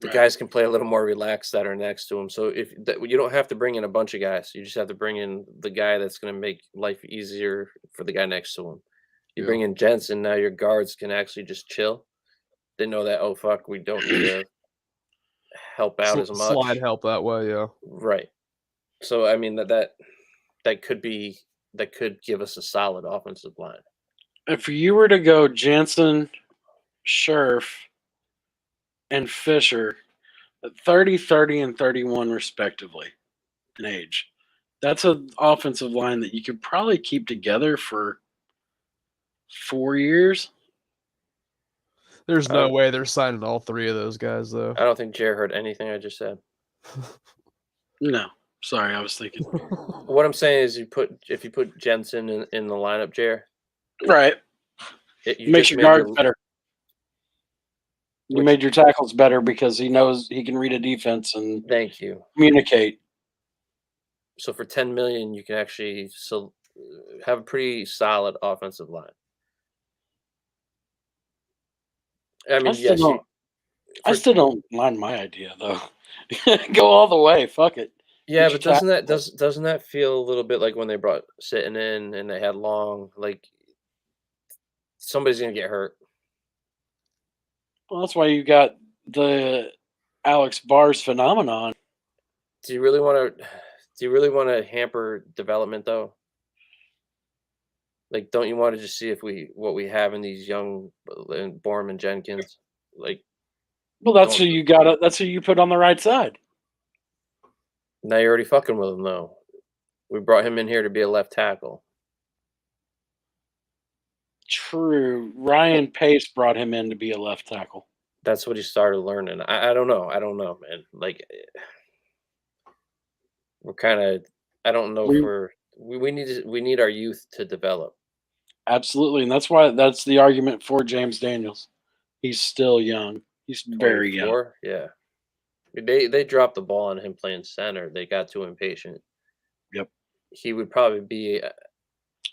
The guys can play a little more relaxed that are next to him. So you don't have to bring in a bunch of guys. You just have to bring in the guy that's going to make life easier for the guy next to him. You bring in Jensen, now your guards can actually just chill. They know that, oh, fuck, we don't need to help out as much. Slide help that way, yeah. Right. So, I mean, that could give us a solid offensive line. If you were to go Jensen, Scherf, and Fisher at 30, 30, and 31 respectively in age, that's an offensive line that you could probably keep together for 4 years. There's no way they're signing all three of those guys, though. I don't think Jer heard anything I just said. No. Sorry, I was thinking. What I'm saying is if you put Jensen in the lineup, Jer. Right. It makes your guards better. You made your tackles better because he knows he can read a defense and thank you communicate. So for $10 million, you can actually have a pretty solid offensive line. I mean, I still don't mind my idea though. Go all the way. Fuck it. Yeah, but doesn't that feel a little bit like when they brought Sitting in and they had Long? Like somebody's gonna get hurt. Well, that's why you got the Alex Bars phenomenon. Do you really want to hamper development though? Like, don't you want to just see what we have in these young Borum and Jenkins? Like, well, that's who you got. That's who you put on the right side. Now you're already fucking with him though. We brought him in here to be a left tackle. True. Ryan Pace brought him in to be a left tackle. That's what he started learning. I don't know. I don't know, man. Like we're kind of. I don't know if we need our youth to develop. Absolutely, and that's the argument for James Daniels. He's still young. He's very young. Yeah. They dropped the ball on him playing center. They got too impatient. Yep. He would probably be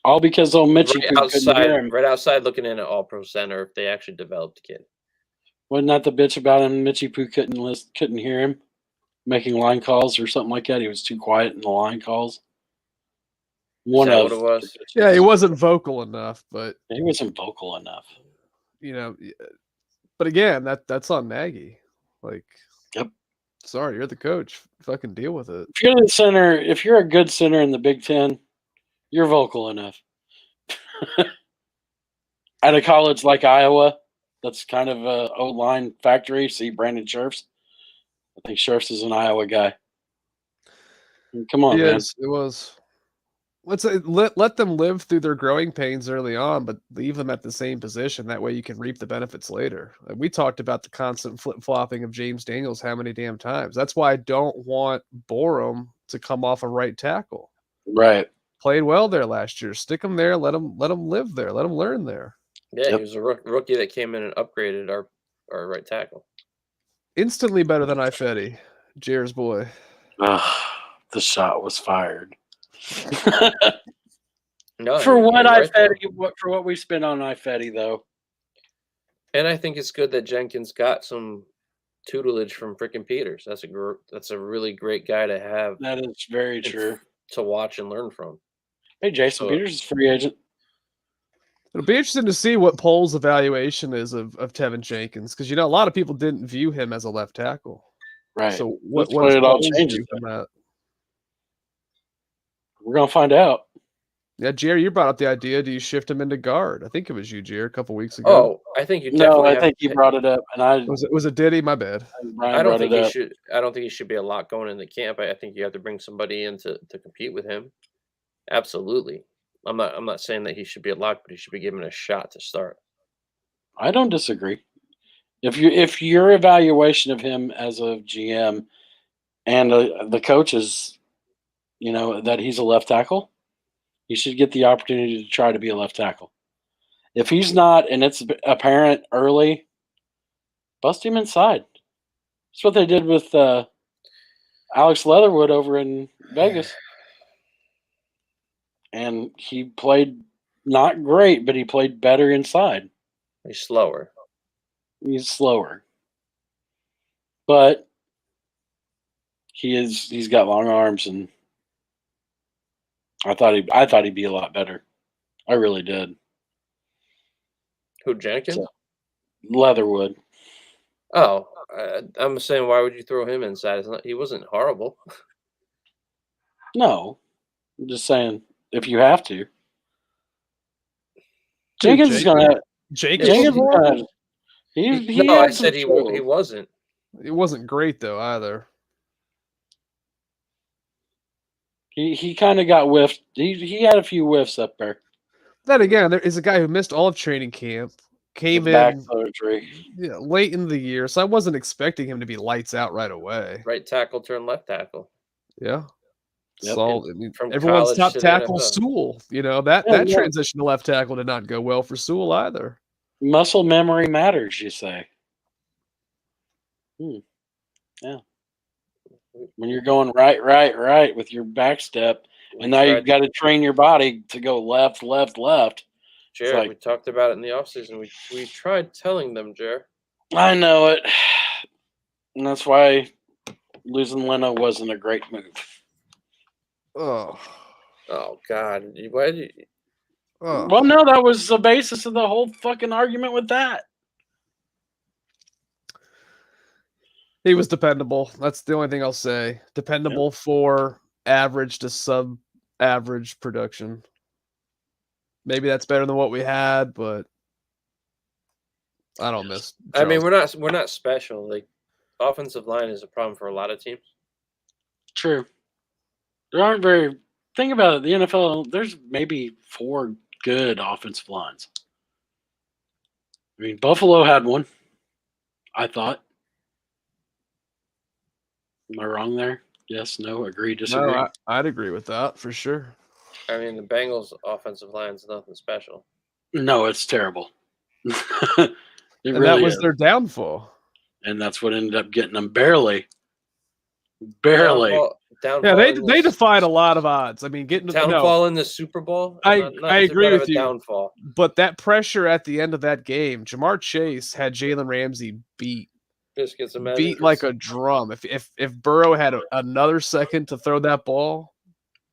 all because old Mitchie right outside looking in at All-Pro center if they actually developed the kid. Wasn't that the bitch about him? Mitchie Poo couldn't hear him making line calls or something like that. He was too quiet in the line calls. What it was? Yeah, he wasn't vocal enough, but he wasn't vocal enough. You know, but again, that's on Nagy. Like, yep. Sorry, you're the coach. Fucking deal with it. If you're the center, if you're a good center in the Big Ten, you're vocal enough. At a college like Iowa, that's kind of a O-line factory. See Brandon Scherfs. I think Scherfs is an Iowa guy. Come on, man. Yes, it was. Let's say let them live through their growing pains early on, but leave them at the same position. That way you can reap the benefits later. Like we talked about the constant flip-flopping of James Daniels how many damn times. That's why I don't want Borum to come off a right tackle. Right. Played well there last year. Stick him there. Let him live there. Let him learn there. Yeah, He was a rookie that came in and upgraded our right tackle. Instantly better than Ifedi, Jer's boy. The shot was fired. No, For what you're right, though. for what we spent on Ifedi, though. And I think it's good that Jenkins got some tutelage from frickin' Peters. That's a really great guy to have That is very and true. to watch and learn from. Hey, Jason So Peters is free agent. It'll be interesting to see what Poll's evaluation is of Tevin Jenkins, because a lot of people didn't view him as a left tackle. Right. So That's what when is it all Poll's changes. view from that? We're gonna find out. Yeah, Jerry, you brought up the idea. Do you shift him into guard? I think it was you, Jerry, a couple weeks ago. Oh, I think you No, definitely I have think he brought it up, and Was it Diddy? My bad. Brian I don't brought think it he up. should. I don't think he should be a lot going into camp. I think you have to bring somebody in to compete with him. Absolutely. I'm not saying that he should be a lock, but he should be given a shot to start. I don't disagree. If your evaluation of him as a GM and the coach is, that he's a left tackle, he should get the opportunity to try to be a left tackle. If he's not, and it's apparent early, bust him inside. That's what they did with Alex Leatherwood over in Vegas. And he played not great, but he played better inside. He's slower. He's slower. But he's got long arms, and I thought he'd be a lot better. I really did. Who, Jenkins? So, Leatherwood. Oh, I'm saying, why would you throw him inside? He wasn't horrible. No. I'm just saying, if you have to. Jenkins is going to Jenkins. Jenkins is going to he No, I had some said he struggles. wasn't. It wasn't great though either. He kind of got whiffed. He had a few whiffs up there. Then again, there is a guy who missed all of training camp, came With back in surgery. late in the year, so I wasn't expecting him to be lights out right away. Right tackle turned left tackle. Yeah. Yep. So I mean, From everyone's college top to the tackle, NFL. Sewell. Yeah, That yeah. transition to left tackle did not go well for Sewell either. Muscle memory matters, you say. Yeah. When you're going right with your back step, and now you've got to train your body to go left. Jared, we talked about it in the offseason. We tried telling them, Jared. I know it. And that's why losing Leno wasn't a great move. Oh. Oh, God. Why did you... Oh. Well, no, that was the basis of the whole fucking argument with that. He was dependable. That's the only thing I'll say. Dependable for average to sub-average production. Maybe that's better than what we had, but I don't miss Charles. I mean, we're not special. Like, offensive line is a problem for a lot of teams. True. There aren't very. Think about it. The NFL, there's maybe 4 good offensive lines. I mean, Buffalo had one, I thought. Am I wrong there? Yes, no, agree, disagree. No, I'd agree with that for sure. I mean, the Bengals' offensive line is nothing special. No, it's terrible. And really that was is. their downfall. And that's what ended up getting them barely. Barely. Yeah, they defied a lot of odds. I mean, getting downfall in the Super Bowl. I agree with you. Downfall. But that pressure at the end of that game, Jamar Chase had Jalen Ramsey beat like a drum. If Burrow had another second to throw that ball,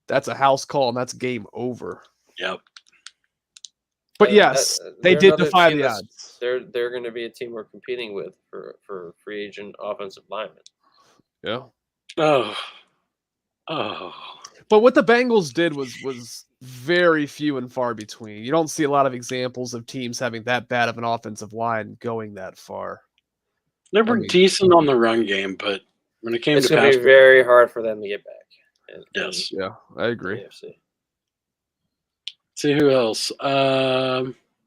that's a house call and that's game over. Yep. But yes, they did defy the odds. They're going to be a team we're competing with for free agent offensive linemen. Yeah. Oh. But what the Bengals did was very few and far between. You don't see a lot of examples of teams having that bad of an offensive line going that far. They were decent on the run game, but when it came it's to going to be very hard for them to get back. Yes. Yeah, I agree. See who else?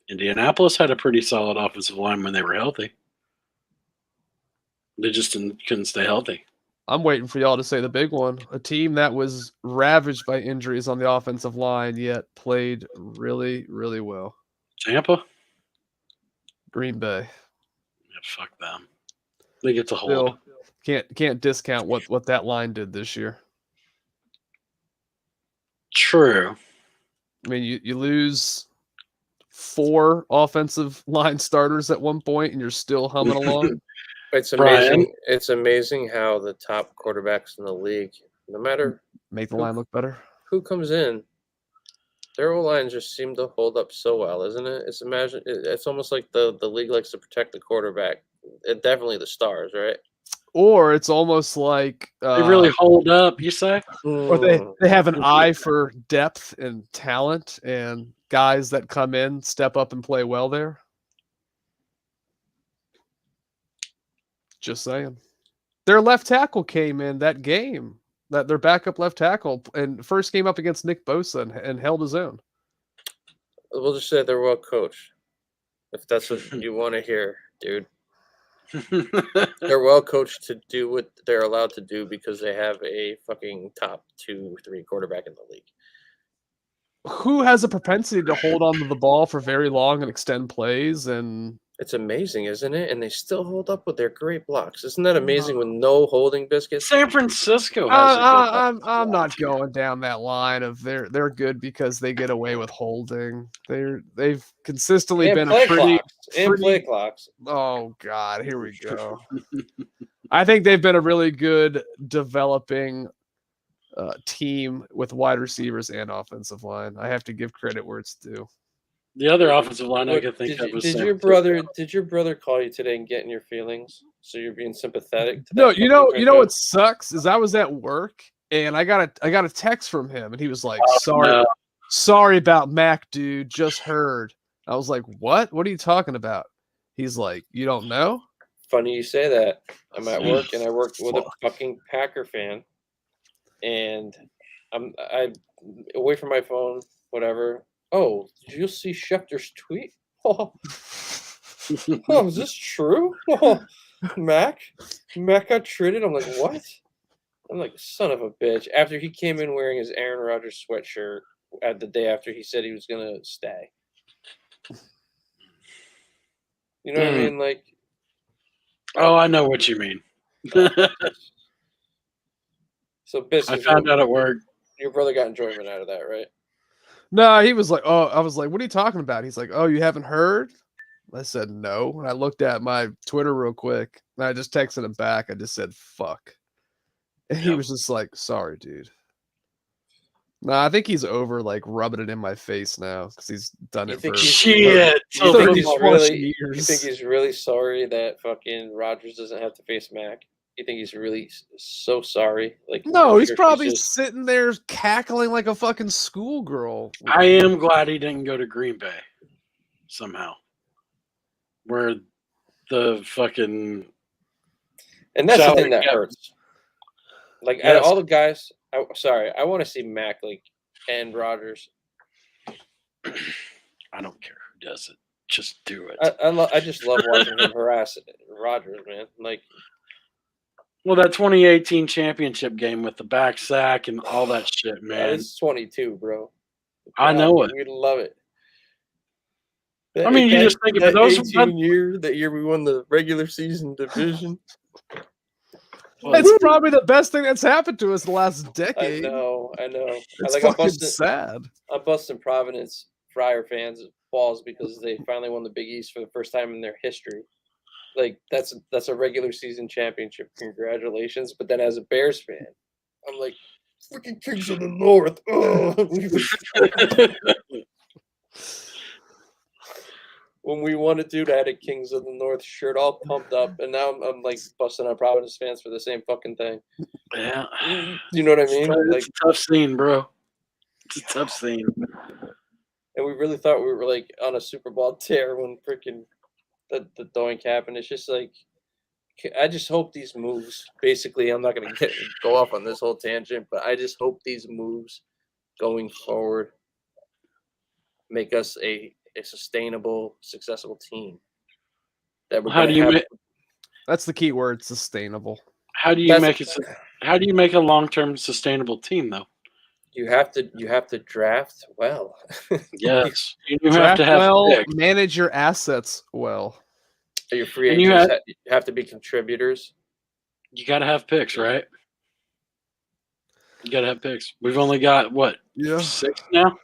Indianapolis had a pretty solid offensive line when they were healthy. They just couldn't stay healthy. I'm waiting for y'all to say the big one. A team that was ravaged by injuries on the offensive line, yet played really, really well. Tampa? Green Bay. Yeah, fuck them. They get to hold. Still, can't discount what that line did this year. True. I mean, you lose 4 offensive line starters at one point, and you're still humming along. It's Brian? amazing. It's amazing how the top quarterbacks in the league, no matter Make the line look better. who comes in, their O-line just seem to hold up so well, isn't it? It's almost like the league likes to protect the quarterback. Definitely the stars, right? Or it's almost like They really hold up, you say? or they have an eye for depth and talent, and guys that come in step up and play well there. Just saying. Their left tackle came in that game. That their backup left tackle and first game up against Nick Bosa and held his own. We'll just say they're well coached. If that's what you want to hear, dude. They're well coached to do what they're allowed to do because they have a fucking top 2-3 quarterback in the league. Who has a propensity to hold on to the ball for very long and extend plays, and It's amazing, isn't it? And they still hold up with their great blocks. Isn't that amazing with no holding biscuits? San Francisco has a good I'm not going down that line of they're good because they get away with holding. They've consistently been a pretty play clocks. Oh God, here we go. I think they've been a really good developing team with wide receivers and offensive line. I have to give credit where it's due. The other offensive line I could think of was Did San your brother call you today and get in your feelings? So you're being sympathetic to No, that you know fucking what sucks is I was at work and I got a text from him and he was like, sorry about Mac, dude, just heard. I was like, what are you talking about? He's like, you don't know? Funny you say that. I'm at work and I work with a fucking Packer fan, and I'm away from my phone, whatever. Oh, did you see Schefter's tweet? Oh, is this true? Oh, Mac got traded. I'm like, what? I'm like, son of a bitch. After he came in wearing his Aaron Rodgers sweatshirt at the day after he said he was gonna stay. You know what I mean? Like, Oh, I know what you mean. So, basically, I found out at work. Your brother got enjoyment out of that, right? No, he was like, oh, I was like, what are you talking about? He's like, oh, you haven't heard? I said, no. And I looked at my Twitter real quick and I just texted him back. I just said, fuck. And he was just like, sorry, dude. No, I think he's over like rubbing it in my face now because he's done it for shit. You think years. he's really sorry that fucking Rodgers doesn't have to face Mac? You think he's really so sorry? Like, no, he's probably sitting there cackling like a fucking schoolgirl. I am glad he didn't go to Green Bay somehow, where the fucking and that's the thing that hurts. Like all the guys. I want to see Mac and Rodgers. I don't care who does it. Just do it. I just love watching him harass Rodgers, man. Like. Well, that 2018 championship game with the back sack and all that shit, man. It's 22, bro. I know it. We love it. I mean, you just think of those 18 year, that year we won the regular season division. It's probably the best thing that's happened to us the last decade. I know. It's fucking sad. I'm busting Providence Friar fans' balls because they finally won the Big East for the first time in their history. Like, that's a regular season championship. Congratulations. But then as a Bears fan, I'm like, freaking Kings of the North. When we won it, dude, I had a Kings of the North shirt all pumped up. And now I'm like busting on Providence fans for the same fucking thing. Yeah. You know what I mean? It's a tough scene, bro. It's a tough scene. And we really thought we were like on a Super Bowl tear when freaking the doink happened. It's just like, I just hope these moves, basically, I'm not going to go off on this whole tangent, but I just hope these moves going forward make us a sustainable, successful team. That's the key word, sustainable. How do you make a long-term sustainable team, though? You have to draft well. Yes. You have to have well, picks. Manage your assets well. Your free agents have to be contributors. You got to have picks, right? You got to have picks. We've only got, what, 6 now?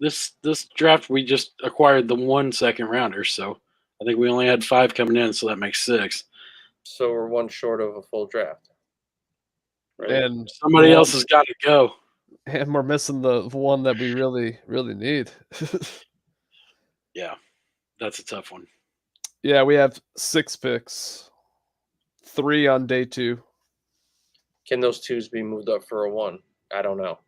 this draft we just acquired the 1 second rounder, so I think we only had 5 coming in, so that makes 6. So we're one short of a full draft. Right? And Somebody else has got to go. And we're missing the one that we really, really need. Yeah, that's a tough one. Yeah, we have 6 picks, 3 on day 2. Can those 2s be moved up for a 1? I don't know.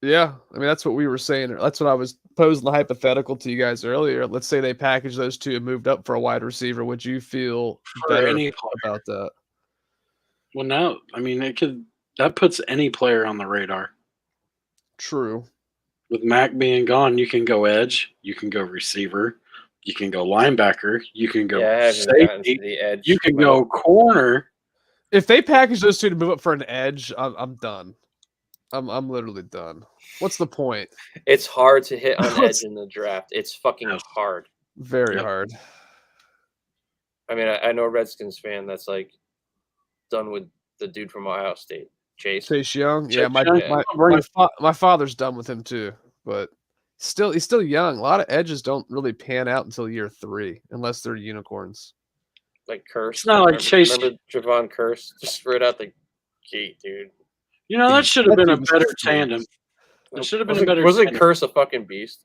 Yeah, I mean that's what we were saying. That's what I was posing the hypothetical to you guys earlier. Let's say they packaged those 2 and moved up for a wide receiver. Would you feel better about that? Well, no, I mean that puts any player on the radar. True. With Mack being gone, you can go edge, you can go receiver, you can go linebacker, you can go safety, the edge. you can go corner. If they package those 2 to move up for an edge, I'm done. I'm literally done. What's the point? It's hard to hit on edge in the draft. It's fucking hard. Very hard. I mean, I know a Redskins fan that's like done with the dude from Ohio State, Chase Young. Yeah, my father's done with him too, but he's still young. A lot of edges don't really pan out until year 3, unless they're unicorns. Like Curse. It's not like Chase. Remember Javon Curse just right out the gate, dude. You know, that should have been a better tandem. That should have been a better. Wasn't Curse a fucking beast?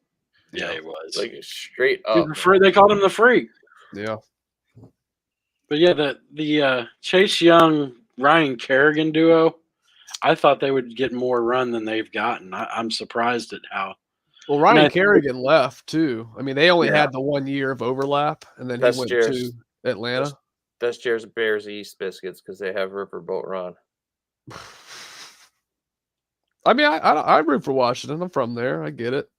Yeah, he was. Like straight up. They called him the freak. Yeah. But yeah, the Chase Young Ryan Kerrigan duo, I thought they would get more run than they've gotten. I'm surprised at how. Well, Ryan Kerrigan left too. I mean, they only had the 1 year of overlap, and then he went to Atlanta. That's Bears East biscuits because they have Riverboat Ron. I mean, I root for Washington. I'm from there. I get it.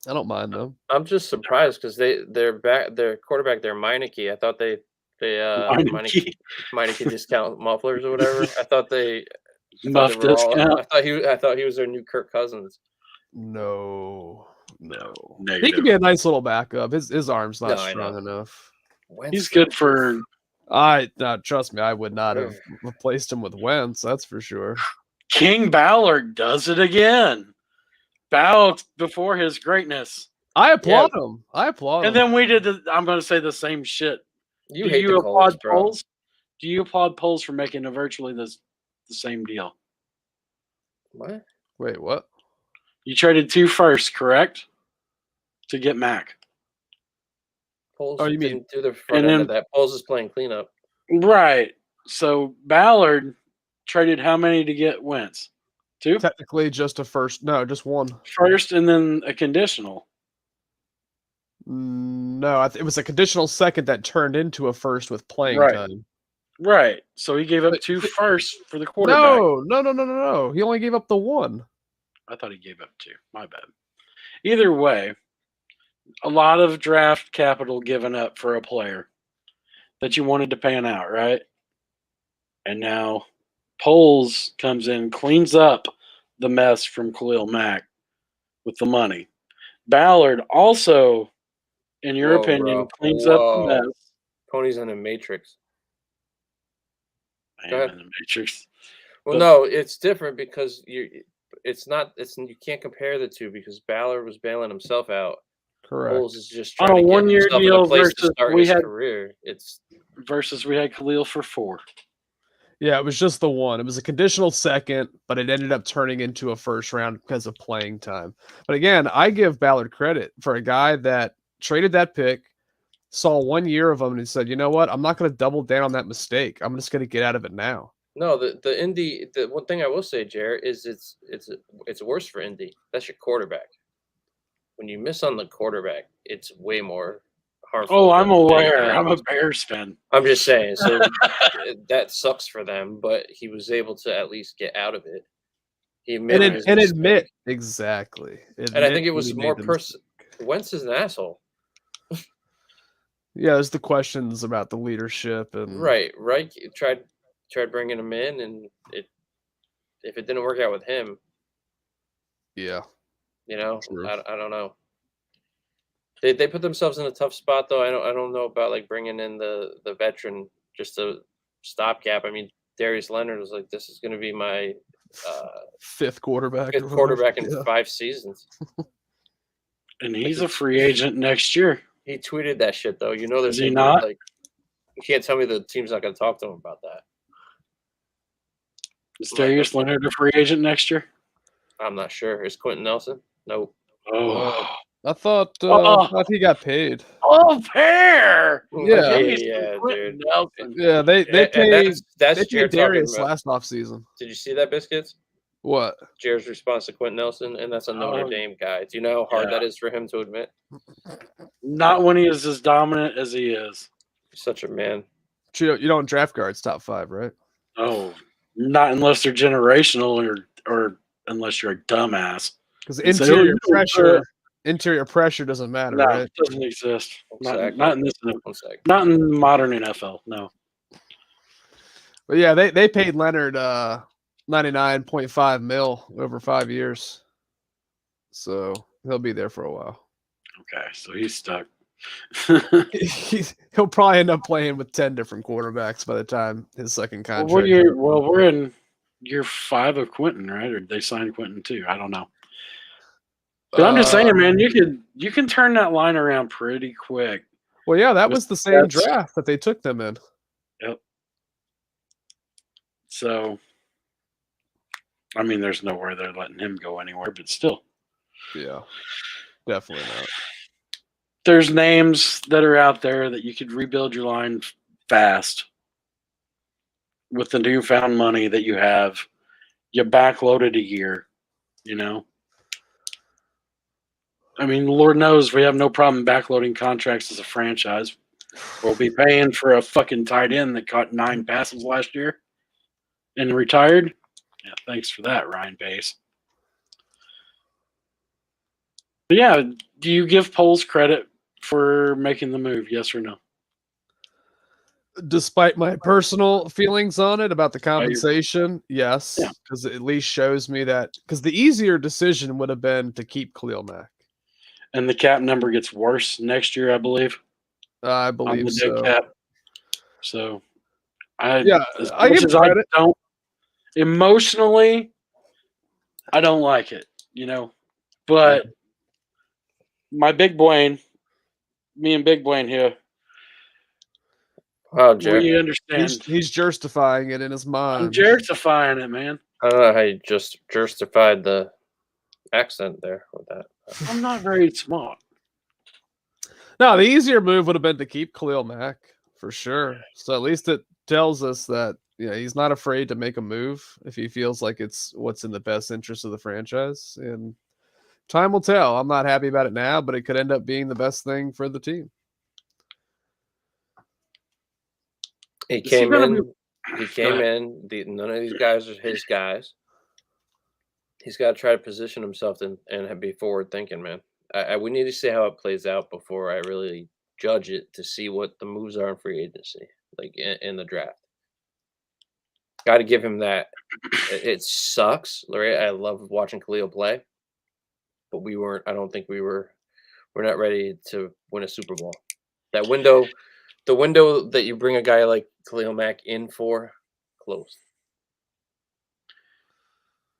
I don't mind them. I'm just surprised because their quarterback, their Meineke. I thought they Meineke discount mufflers or whatever. I thought they muff discount. I thought he was their new Kirk Cousins. No. Negative. He could be a nice little backup. His arm's not strong enough. He's good for. Trust me, I would not have replaced him with Wentz. That's for sure. King Ballard does it again. Bow before his greatness. I applaud him. And then we did. I'm going to say the same shit. Do you applaud polls? Do you applaud polls for making virtually the same deal? What? Wait, what? You traded 2 firsts, correct? To get Mack. Poles you mean do the front end of that? Poles is playing cleanup. Right. So Ballard traded how many to get Wentz? 2? Technically just a first. No, just 1. First and then a conditional. No, it was a conditional second that turned into a first with playing time. Right. So he gave up 2 firsts for the quarterback. No. He only gave up the 1. I thought he gave up 2. My bad. Either way, a lot of draft capital given up for a player that you wanted to pan out, right? And now Poles comes in, cleans up the mess from Khalil Mack with the money. Ballard also, in your opinion, cleans up the mess. Pony's in a matrix. I am in the matrix. Well, no, it's different because you can't compare the 2 because Ballard was bailing himself out. Correct. Poles is just trying on a to get 1-year himself deal in a place versus to start his career. Versus we had Khalil for 4. Yeah, it was just the 1. It was a conditional second, but it ended up turning into a first round because of playing time. But again, I give Ballard credit for a guy that traded that pick, saw 1 year of him, and he said, "You know what? I'm not going to double down on that mistake. I'm just going to get out of it now." No, the one thing I will say, Jared, is it's worse for Indy. That's your quarterback. When you miss on the quarterback, it's way more harmful. Oh, I'm aware. I'm a Bears fan. I'm just saying. So that sucks for them, but he was able to at least get out of it. He admitted admit exactly. And I think it was more Wentz is an asshole. Yeah, there's the questions about the leadership and right. Tried bringing him in, and if it didn't work out with him, yeah, I don't know. They put themselves in a tough spot though. I don't know about like bringing in the veteran just a stopgap. I mean, Darius Leonard was like, this is going to be my 5th quarterback. in 5 seasons. And he's a free agent next year. He tweeted that shit though. You know, there's Is he not? like, you can't tell me the team's not going to talk to him about that. Is Darius Leonard a free agent next year? I'm not sure. Is Quentin Nelson? Nope. Oh, I thought he got paid. oh, fair. Yeah. Yeah, dude. Nelson. Yeah, they And paid that's they Jared paid talking Darius about. last offseason. Did you see that, Biscuits? What? Jared's response to Quentin Nelson, and that's a Notre Oh, Dame guy. Do you know how hard yeah. that is for him to admit? Not when he is as dominant as he is. He's such a man. You don't draft guards top 5, right? Oh, not unless they're generational or unless you're a dumbass. Because And say, "Oh, you don't interior pressure doesn't matter, No, right? it doesn't exist. Exactly. Not in this. 1 sec. Not in modern NFL. No. But yeah, they paid Leonard $99.5 million over 5 years, so he'll be there for a while. Okay, so he's stuck. He'll probably end up playing with 10 different quarterbacks by the time his second contract. We're in year 5 of Quentin, right? Or they signed Quentin too? I don't know. But I'm just saying, man, you can turn that line around pretty quick. Well, yeah, that was the same draft that they took them in. Yep. So, I mean, there's nowhere they're letting him go anywhere, but still. Yeah, definitely not. There's names that are out there that you could rebuild your line fast with the newfound money that you have. You backloaded a year, you know. I mean, Lord knows we have no problem backloading contracts as a franchise. We'll be paying for a fucking tight end that caught 9 passes last year and retired. Yeah, thanks for that, Ryan Pace. But yeah, do you give Poles credit for making the move? Yes or no? Despite my personal feelings on it about the compensation, yes, because it at least shows me that. Because the easier decision would have been to keep Khalil Mack. And the cap number gets worse next year, I believe. I believe on the so. dead cap. So, I don't emotionally, I don't like it, you know. But my big Blaine, me and Big Blaine here, Wow, Jared. we understand. He's justifying it in his mind. I'm justifying it, man. I don't know how you just justified the accent there with that. I'm not very smart. No, the easier move would have been to keep Khalil Mack for sure. So at least it tells us that he's not afraid to make a move if he feels like it's what's in the best interest of the franchise. And time will tell. I'm not happy about it now, but it could end up being the best thing for the team. He came in. None of these guys are his guys. He's got to try to position himself and be forward thinking, man. We need to see how it plays out before I really judge it to see what the moves are in free agency, like in the draft. Got to give him that. It sucks, right? I love watching Khalil play, but I don't think we're not ready to win a Super Bowl. That window, the window that you bring a guy like Khalil Mack in for, closed.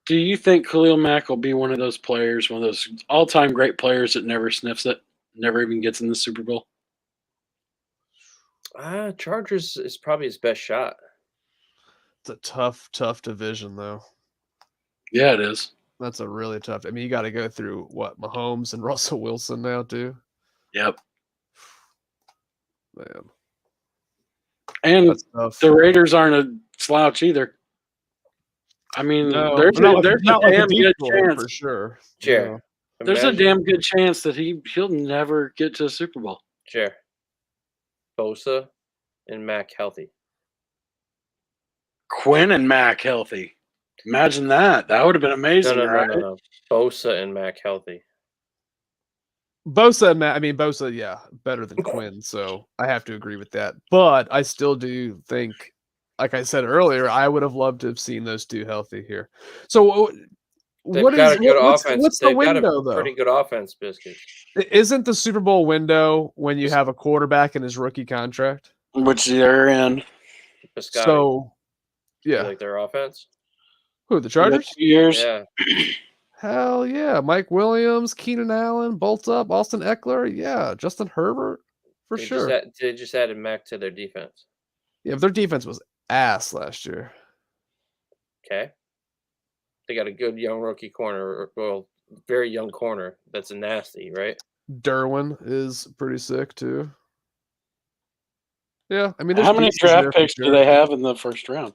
Do you think Khalil Mack will be one of those players, one of those all-time great players that never sniffs it, never even gets in the Super Bowl? Chargers is probably his best shot. It's a tough division, though. Yeah, it is. That's a really tough. I mean, you got to go through Mahomes and Russell Wilson now too. Yep. Man. And the Raiders aren't a slouch either. I mean, there's a damn good chance for sure. Sure. There's a damn good chance that he'll never get to a Super Bowl. Sure. Bosa and Mack healthy. Quinn and Mack healthy. Imagine that. That would have been amazing, right? No. Bosa and Mack healthy. Bosa and Mack, Bosa, yeah, better than Quinn, so I have to agree with that. But I still do think, like I said earlier, I would have loved to have seen those two healthy here. So what's the window, though? Pretty good offense, Biscuit. Isn't the Super Bowl window when you have a quarterback in his rookie contract? Which they're in. Biscotti. So, yeah. You like their offense? Who, the Chargers? Years. Yeah. Hell yeah. Mike Williams, Keenan Allen, Bolt up, Austin Eckler. Yeah. Justin Herbert for sure. They just added Mack to their defense. Yeah, their defense was ass last year. Okay. They got a good young rookie corner, well, very young corner. That's a nasty, right? Derwin is pretty sick too. Yeah, I mean, How many pieces there draft for picks do sure. they have in the first round?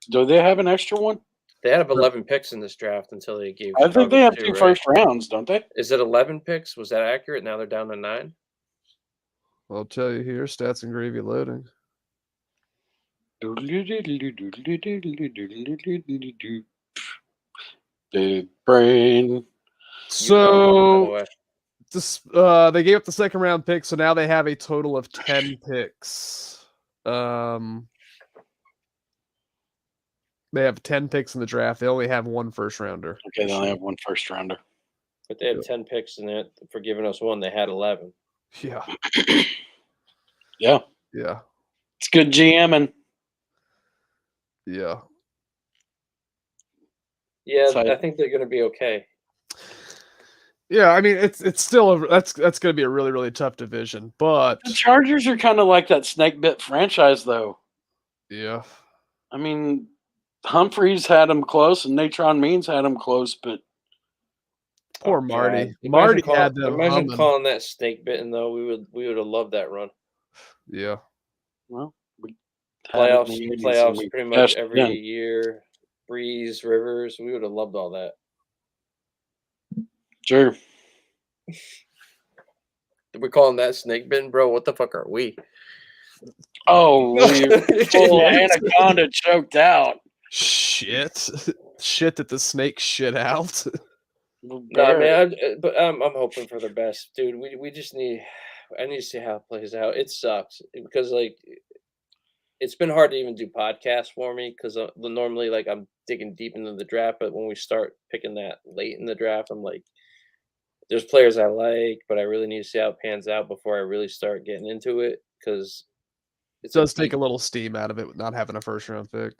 Do they have an extra one? They had 11 picks in this draft until they gave. I think they have Chicago 2 first rounds, don't they? Is it 11 picks? Was that accurate? Now they're down to 9. I'll tell you here, stats and gravy loading. Big brain. So this, they gave up the second round pick, so now they have a total of 10 picks. They have 10 picks in the draft. They only have 1 first rounder. Okay, they only have 1 first rounder. But they had 10 picks in it. For giving us 1, they had 11. Yeah. Yeah. Yeah. It's good GMing. Yeah. Yeah, So- I think they're going to be okay. Yeah, I mean it's still that's going to be a really really tough division, but The Chargers are kind of like that snake bit franchise, though. yeah. I mean, Humphreys had them close, and Natron Means had them close, but Poor Oh, Marty. God. Marty Imagine had them. Imagine humming. calling that snake bitten though. We would have loved that run. Yeah. well, we had it Playoffs, in the 80s, and playoffs, we pretty much cashed it every in. year. Breeze, Rivers, we would have loved all that. Sure. We're calling that snake bitten, bro. What the fuck are we? Oh, we full anaconda choked out. Shit. Shit that the snake shit out. No, man, but I'm hoping for the best, dude. We just need. I need to see how it plays out. It sucks because like it's been hard to even do podcasts for me because normally like I'm digging deep into the draft, but when we start picking that late in the draft, I'm like, there's players I like, but I really need to see how it pans out before I really start getting into it because It does take a little steam out of it with not having a first round pick.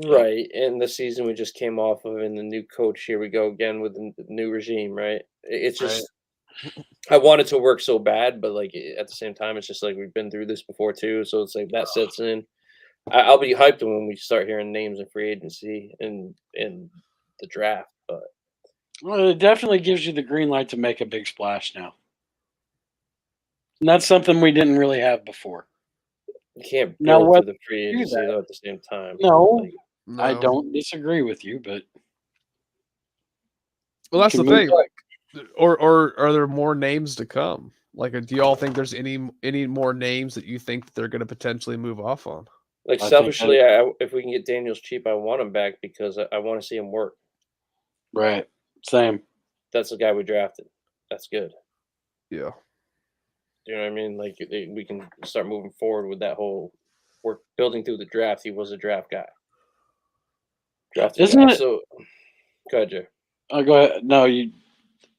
right. And the season we just came off of, and the new coach, here we go again with the new regime, right? It's just. I want it to work so bad, but like at the same time, it's just like we've been through this before too. So it's like that sets in. I'll be hyped when we start hearing names in free agency and in the draft. But Well, it definitely gives you the green light to make a big splash now. And that's something we didn't really have before. you can't Now, build what to the free do agency that? though at the same time. No, Like, I No. don't disagree with you, but Well, that's the you can move thing. Like, or are there more names to come? Like, do y'all think there's any more names that you think that they're going to potentially move off on? like I think selfishly, if we can get Daniels cheap, I want him back because I want to see him work. right, same. That's the guy we drafted. That's good. Yeah. You know what I mean? Like we can start moving forward with that whole work building through the draft. He was a draft guy. Drafted Isn't guy. it- So? Go ahead, Joe. Oh, go ahead. No, you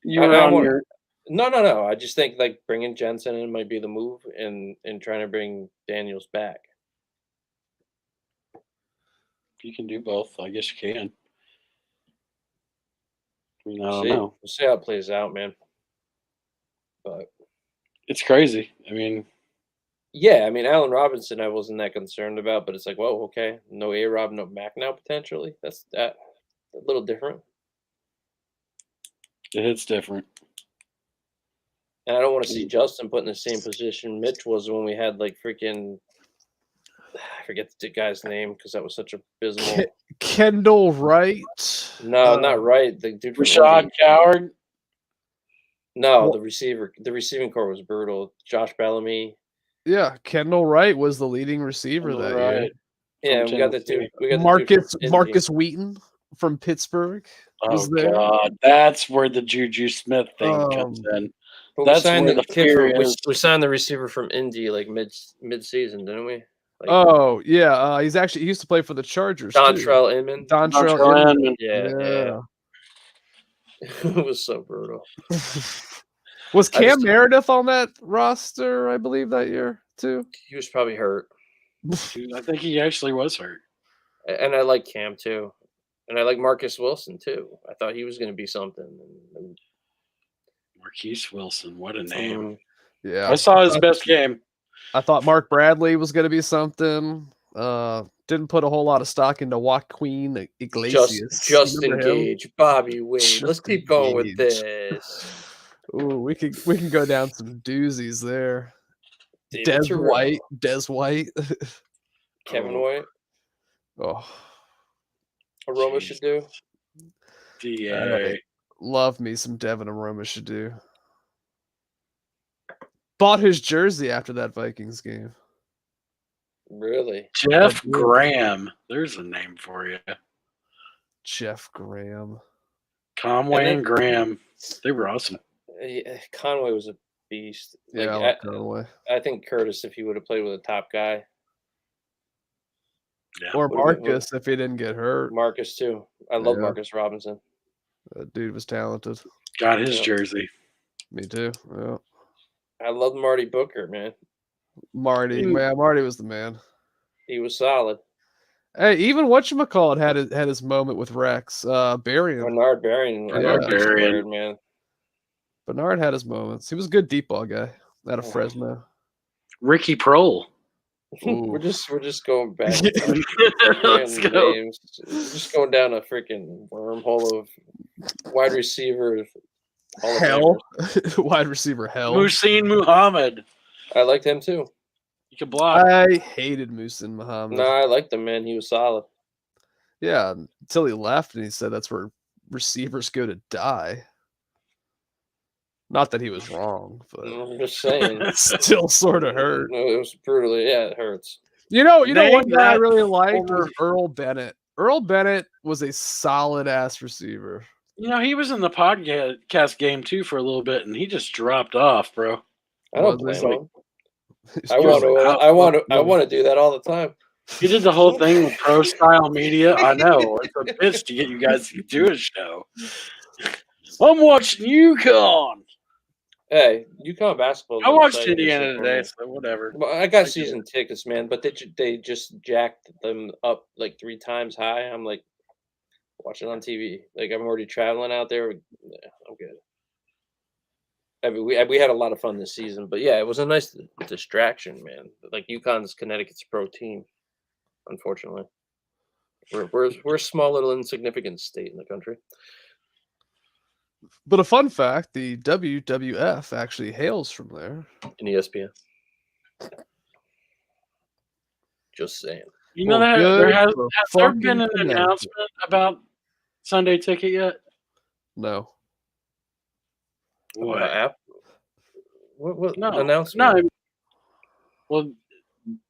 were I on want- your. No. I just think like bringing Jensen in might be the move, and trying to bring Daniels back. You can do both. I guess you can. I mean, I We'll don't see. know. We'll see how it plays out, man. But It's crazy. I mean, yeah, I mean, Allen Robinson, I wasn't that concerned about, but it's like, well, okay, no A-Rob, no Mac now potentially. That's a little different. it hits different. And I don't want to see Justin put in the same position Mitch was when we had like freaking. I forget the guy's name because that was such a abysmal. Kendall Wright. No, not right. The dude from Rashad Indy. Coward. No, Wha- the receiver. The receiving core was brutal. Josh Bellamy. Yeah, Kendall Wright was the leading receiver that year. Right. Yeah, From we got the dude. Tennessee. We got the dude from Indy. Marcus Wheaton from Pittsburgh was Oh there. God, that's where the Juju Smith thing comes in. But That's we signed where the the kid fear from, is. we signed the receiver from Indy like mid season, didn't we? Like Oh yeah, he used to play for the Chargers. Dontrell Inman. Dontrell Dontrell Inman. Inman. Yeah. It was so brutal. Was I Cam just- Meredith on that roster? I believe that year too. He was probably hurt, Dude, I think he actually was hurt. and I like Cam too. And I like Marcus Wilson too. I thought he was going to be something. Marquise Wilson, what a name. Mm, Yeah. I saw his best game. I thought Mark Bradley was going to be something. Didn't put a whole lot of stock into Joaquin Iglesias. Justin Remember him? Gage, Bobby Wade. Let's Justin keep going with Gage. this. Ooh, we can go down some doozies there. David Terrell, Des White. Kevin White. Oh, Aroma Jeez. should do. DA. love me some Devin Aroma should do. Bought his jersey after that Vikings game. Really? Jeff did. Graham. There's a name for you. Jeff Graham. Conway then- and Graham. They were awesome. Yeah, Conway was a beast. Like, Yeah, I like Conway. I think Curtis, if he would have played with a top guy, Yeah. Or would've been- Marcus if he didn't get hurt. Marcus too. I love Yeah. Marcus Robinson. That dude was talented. Got his Yeah. jersey. Me too. Yeah. I love Marty Booker, man. Marty. Mm. Man, Marty was the man. He was solid. Hey, even whatchamacallit had his moment with Rex. Berrien. Bernard Berrien. I Bernard love Beast Berrien. Squared, man. Bernard had his moments. He was a good deep ball guy out of Oh. Fresno. Ricky Prohl. Ooh. we're just going back. Let's Random go. names. Just going down a freaking wormhole of wide receiver. Hall of Hell. Famers. Wide receiver hell. Muhsin Muhammad. I liked him too. You can block. I hated Musin Muhammad. No, I liked him, man. He was solid. Yeah, until he left and he said that's where receivers go to die. Not that he was wrong, but I'm just saying. it still sort of hurt. No, it was brutally. Yeah, it hurts. You know Name one guy I that really liked over- was Earl Bennett. Earl Bennett was a solid ass receiver. You know, he was in the podcast game too for a little bit, and he just dropped off, bro. I don't Was blame he? him. He's I just want to. like, I want to do that all the time. He did the whole thing with pro style media. I know it's a bitch to get you guys to do a show. I'm watching UConn. Hey, UConn basketball. is I watched exciting this Indiana year for today, me. so whatever. Well, I got season tickets, man, but they just jacked them up like 3 times high. I'm like, watch it on TV. Like I'm already traveling out there. Yeah, I'm good. I mean, we had a lot of fun this season, but yeah, it was a nice distraction, man. Like UConn's Connecticut's pro team. Unfortunately, we're a small little insignificant state in the country. But a fun fact, the WWF actually hails from there. In ESPN. Just saying. You know Well, that good there has for there fucking been an Connecticut. announcement about Sunday Ticket yet? No. What? App? What No, announcement? no. Well,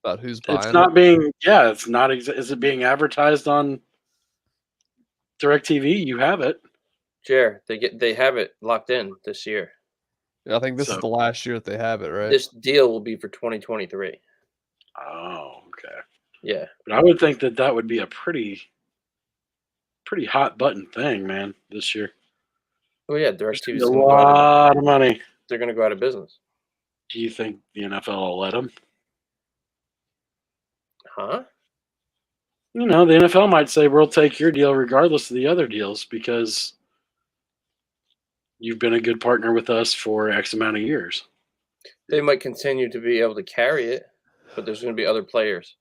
About who's buying it's it. not being. Yeah, it's not. Is it being advertised on DirecTV? You have it. Jer, they have it locked in this year. I think this is So- the last year that they have it, right? This deal will be for 2023. Oh, okay. Yeah. But I would think that would be a pretty hot button thing, man. This year, Oh yeah, DirecTV is a going to go out lot of money. they're going to go out of business. Do you think the NFL will let them? Huh? You know, the NFL might say we'll take your deal regardless of the other deals because you've been a good partner with us for X amount of years. They might continue to be able to carry it, but there's going to be other players.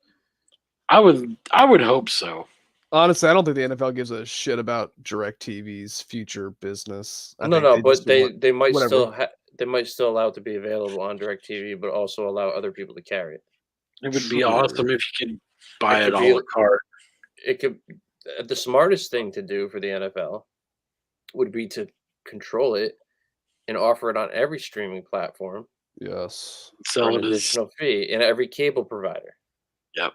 I would hope so. Honestly, I don't think the NFL gives a shit about DirecTV's future business. I No, think no, they but just want- they might whatever. still they might still allow it to be available on DirecTV, but also allow other people to carry it. It would be Sure. awesome if you could buy It it could a be- la carte. It could the smartest thing to do for the NFL would be to control it and offer it on every streaming platform Yes. for Sell an it as additional fee in every cable provider. Yeah.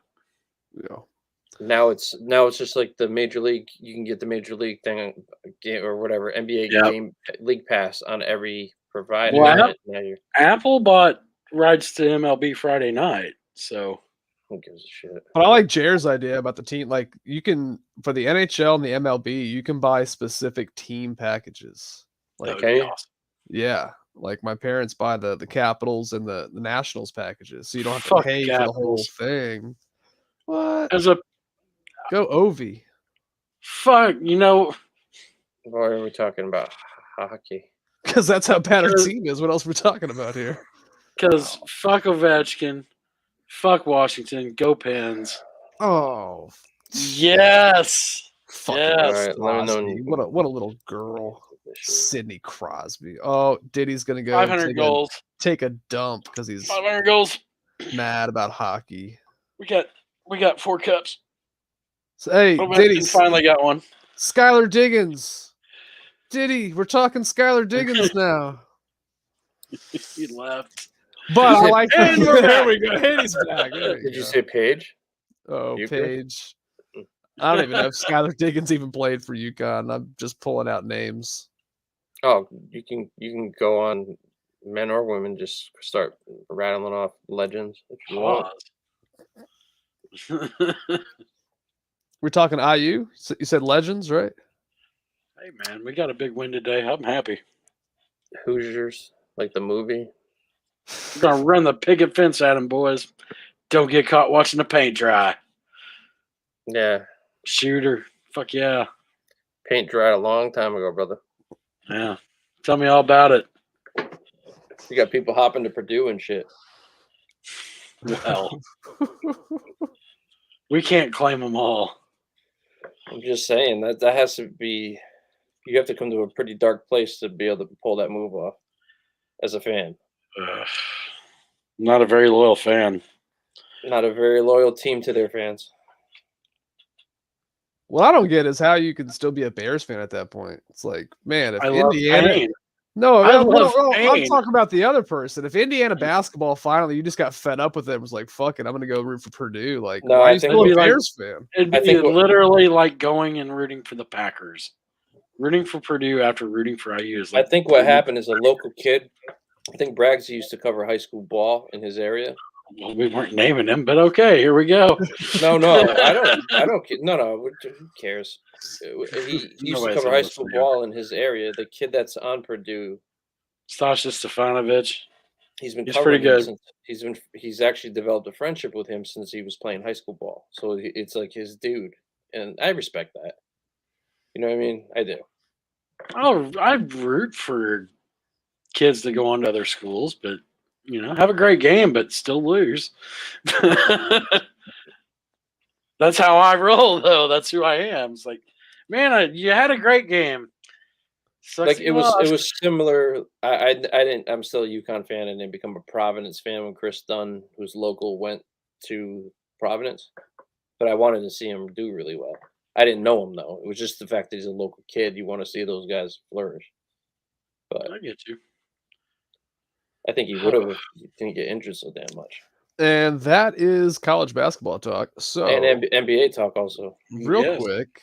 Now it's just like the major league. You can get the major league thing game or whatever NBA Yep. game league pass on every provider. Well, Now you're Apple bought rights to MLB Friday night, so who gives a shit? But I like Jared's idea about the team. Like you can for the NHL and the MLB, you can buy specific team packages. that Like would be Okay. awesome. yeah, like my parents buy the Capitals and the Nationals packages, so you don't have to Fuck pay for the whole Capitals. thing. What? As a Go Ovi. Fuck, Why are we talking about hockey? Because that's how bad our Because- team is. What else we're talking about here? because fuck Ovechkin, fuck Washington, go Pens. Oh, Yes. fucking Yes. All right, let me know. Crosby. What a little girl. Sidney Crosby. Oh, Diddy's gonna go 500 goals. take a dump because he's 500 goals. mad about hockey. We got 4 cups. So, hey, Ovechkin Diddy's finally got one. Skylar Diggins. Diddy, we're talking Skylar Diggins now. He left. But I like And we're there back. we go. And he's back. There Did you go. say Paige? Oh, Euchre? Paige. I don't even know if Skylar Diggins even played for UConn. I'm just pulling out names. Oh, you can go on men or women. Just start rattling off legends if you want. Pause. We're talking IU. So you said legends, right? Hey man, we got a big win today. I'm happy. Hoosiers, like the movie. We're gonna run the picket fence at them, boys. Don't get caught watching the paint dry. Yeah, Shooter. Fuck yeah. paint dried a long time ago, brother. Yeah. Tell me all about it. You got people hopping to Purdue and shit. Well, we can't claim them all. I'm just saying that has to be. You have to come to a pretty dark place to be able to pull that move off as a fan. Not a very loyal fan. Not a very loyal team to their fans. What I don't get is how you can still be a Bears fan at that point. It's like, man, if I love Indiana. pain. No, I no, love no, I'm pain. talking about the other person. If Indiana basketball finally you just got fed up with it, was like, fuck it, I'm gonna go root for Purdue. Like, No, why I are you think still a it'd be like- Bears fan? It'd I be think what- literally like going and rooting for the Packers. Rooting for Purdue after rooting for IU is I like think what happened is a local kid. I think Braggs used to cover high school ball in his area. Well, we weren't naming him, but okay, here we go. No, I don't. No. Who cares? He used to Nobody's cover gonna high listen school to you. ball in his area. The kid that's on Purdue, Stasha Stefanovic. he's been He's covering pretty him good. since he's actually developed a friendship with him since he was playing high school ball. So it's like his dude, and I respect that. You know what I mean? I do. Oh, I root for kids to go on to other schools, but have a great game, but still lose. That's how I roll, though. That's who I am. It's like, man, you had a great game. Sucks Like that it you was lost. similar. I didn't. I'm still a UConn fan. I didn't become a Providence fan when Chris Dunn, who's local, went to Providence. But I wanted to see him do really well. I didn't know him though. It was just the fact that he's a local kid. You want to see those guys flourish. But I get you. I think he would have if he didn't get injured so damn much. And that is college basketball talk. So And NBA talk also. real Yes. quick,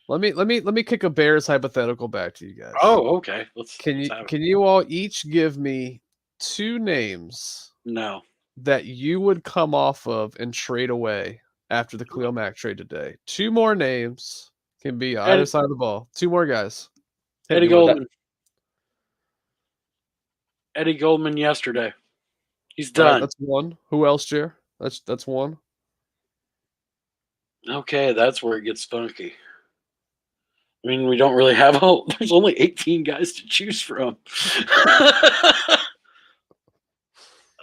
let me kick a Bears hypothetical back to you guys. Oh, okay. Can let's have it. you all each give me 2 names No. that you would come off of and trade away after the Khalil Mack trade today? 2 more names can be either Eddie- side of the ball. 2 more guys. Eddie you want that- Goldman. Eddie Goldman yesterday. He's All right, done. that's 1. Who else, Jer? That's 1. Okay, that's where it gets funky. I mean, we don't really have there's only 18 guys to choose from.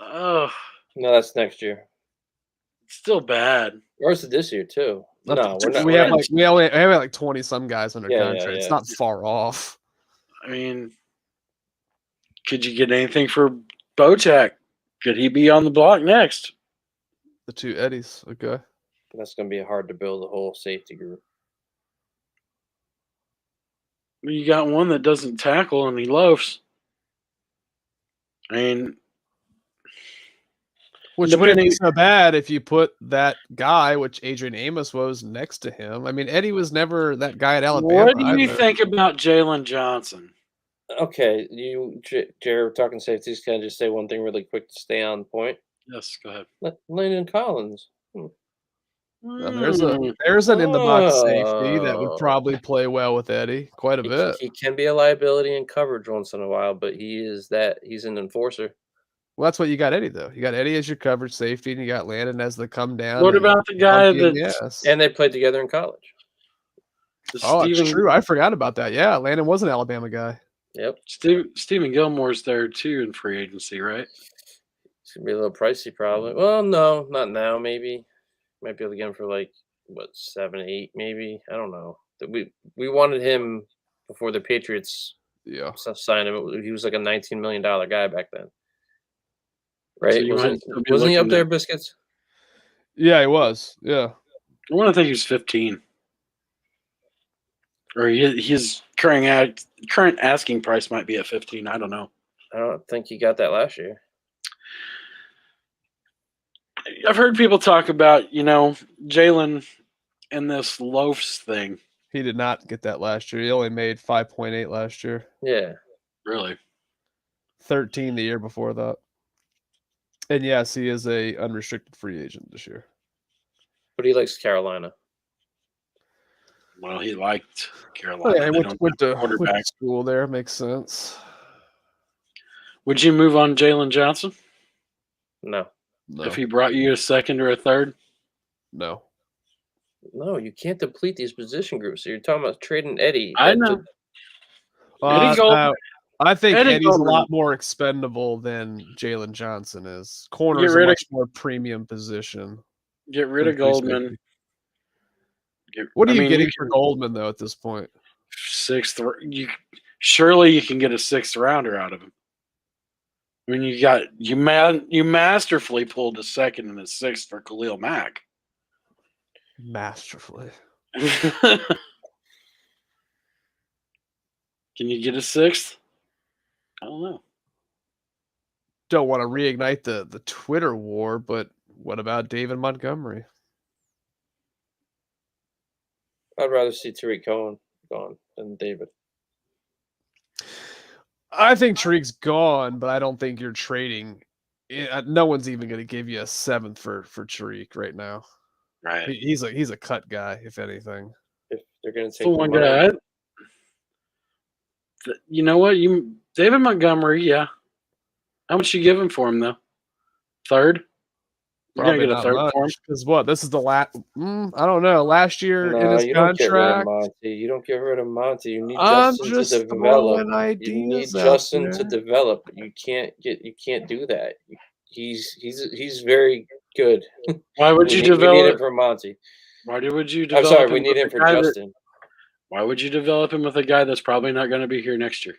Oh, No, that's next year. it's still bad. Or is it this year too? No, we're not. We we're have not- like we only have like 20 some guys under Yeah, contract. It's yeah. not far off. I mean, could you get anything for Bojack? Could he be on the block next? The 2 Eddies. Okay. That's going to be hard to build a whole safety group. You got one that doesn't tackle and he loafs. I mean, Which wouldn't be depending- so bad if you put that guy, which Adrian Amos was, next to him. I mean, Eddie was never that guy at Alabama. what do you either. think about Jalen Johnson? Okay, Jared, we're talking safeties. Can I just say one thing really quick to stay on point? Yes, go ahead. Landon Collins. Now, there's an in the box safety that would Oh. probably play well with Eddie quite a bit. He can be a liability in coverage once in a while, but he's an enforcer. Well, that's what you got Eddie though. You got Eddie as your coverage safety, and you got Landon as the come down. What and about the guy monkey in the that's ass. And they played together in college. Oh, it's true. I forgot about that. Yeah, Landon was an Alabama guy. Yep. Stephen Gilmore's there too in free agency, right? It's gonna be a little pricey, probably. Well, no, not now. Maybe might be able to get him for like what 7, 8, maybe. I don't know. We wanted him before the Patriots Yeah. signed him. He was like a $19 million guy back then, right? So you might still be Wasn't he up looking there, at- Biscuits? Yeah, he was. Yeah. I want to think he's 15. Or his current asking price might be at 15. I don't know. I don't think he got that last year. I've heard people talk about, Jalen and this loafs thing. He did not get that last year. He only made 5.8 last year. Yeah. Really? 13 the year before that. And yes, he is a unrestricted free agent this year. But he likes Carolina. Well, he liked Carolina. Oh, yeah, he They went don't have to school there. Makes sense. Would you move on Jalen Johnson No. if he brought you a second or a third? No. No, you can't deplete these position groups. So you're talking about trading Eddie. I know. I think Eddie Eddie's Goldman. a lot more expendable than Jalen Johnson is. Corner Get is a rid of- much more premium position. Get rid of than free Goldman. safety. What are you getting you for Goldman though at this point? sixth? Surely you can get a sixth rounder out of him. I mean, you masterfully pulled a second and a sixth for Khalil Mack. Masterfully. Can you get a sixth? I don't know. Don't want to reignite the Twitter war, but what about David Montgomery? I'd rather see Tariq Cohen gone than David. I think Tariq's gone, but I don't think you're trading. No one's even going to give you a seventh for Tariq right now. Right. He's a cut guy, if anything. If they're going to take So one guy. You know what? David Montgomery, yeah. How much you give him for him though? Third? You're gonna get a third for him? Because what? This is the last. I don't know. Last year in his you don't get rid of contract. Monty. You don't get rid of Monty. You need I'm Justin just to develop. throwing You need ideas out Justin to there. develop. You can't do that. He's very good. Why would you We need develop him for Monty. Why would you I'm develop sorry, him we need with him a for guy that- Justin. Why would you develop him with a guy that's probably not going to be here next year?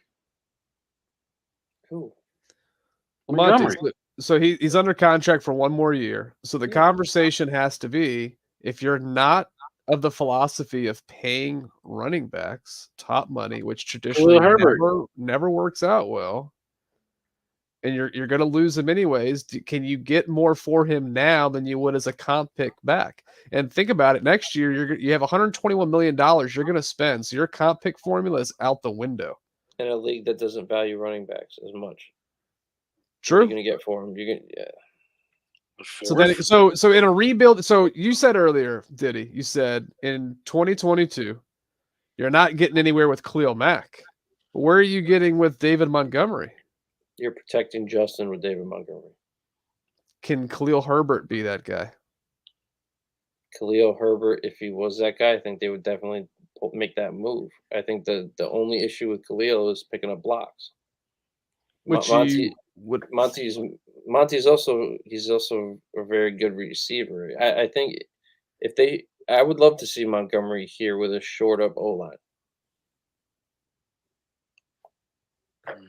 Who? Montgomery. So he's under contract for one more year. So the conversation has to be, if you're not of the philosophy of paying running backs top money, which traditionally never works out well, and you're going to lose him anyways, can you get more for him now than you would as a comp pick back? And think about it, next year you have $121 million you're going to spend, so your comp pick formula is out the window. In a league that doesn't value running backs as much. True. You're going to get for him. So in a rebuild, so you said earlier, Diddy, you said in 2022, you're not getting anywhere with Khalil Mack. Where are you getting with David Montgomery? You're protecting Justin with David Montgomery. Can Khalil Herbert be that guy? Khalil Herbert, if he was that guy, I think they would definitely make that move. I think the only issue with Khalil is picking up blocks. Monty's also a very good receiver. I think I would love to see Montgomery here with a short up O-line.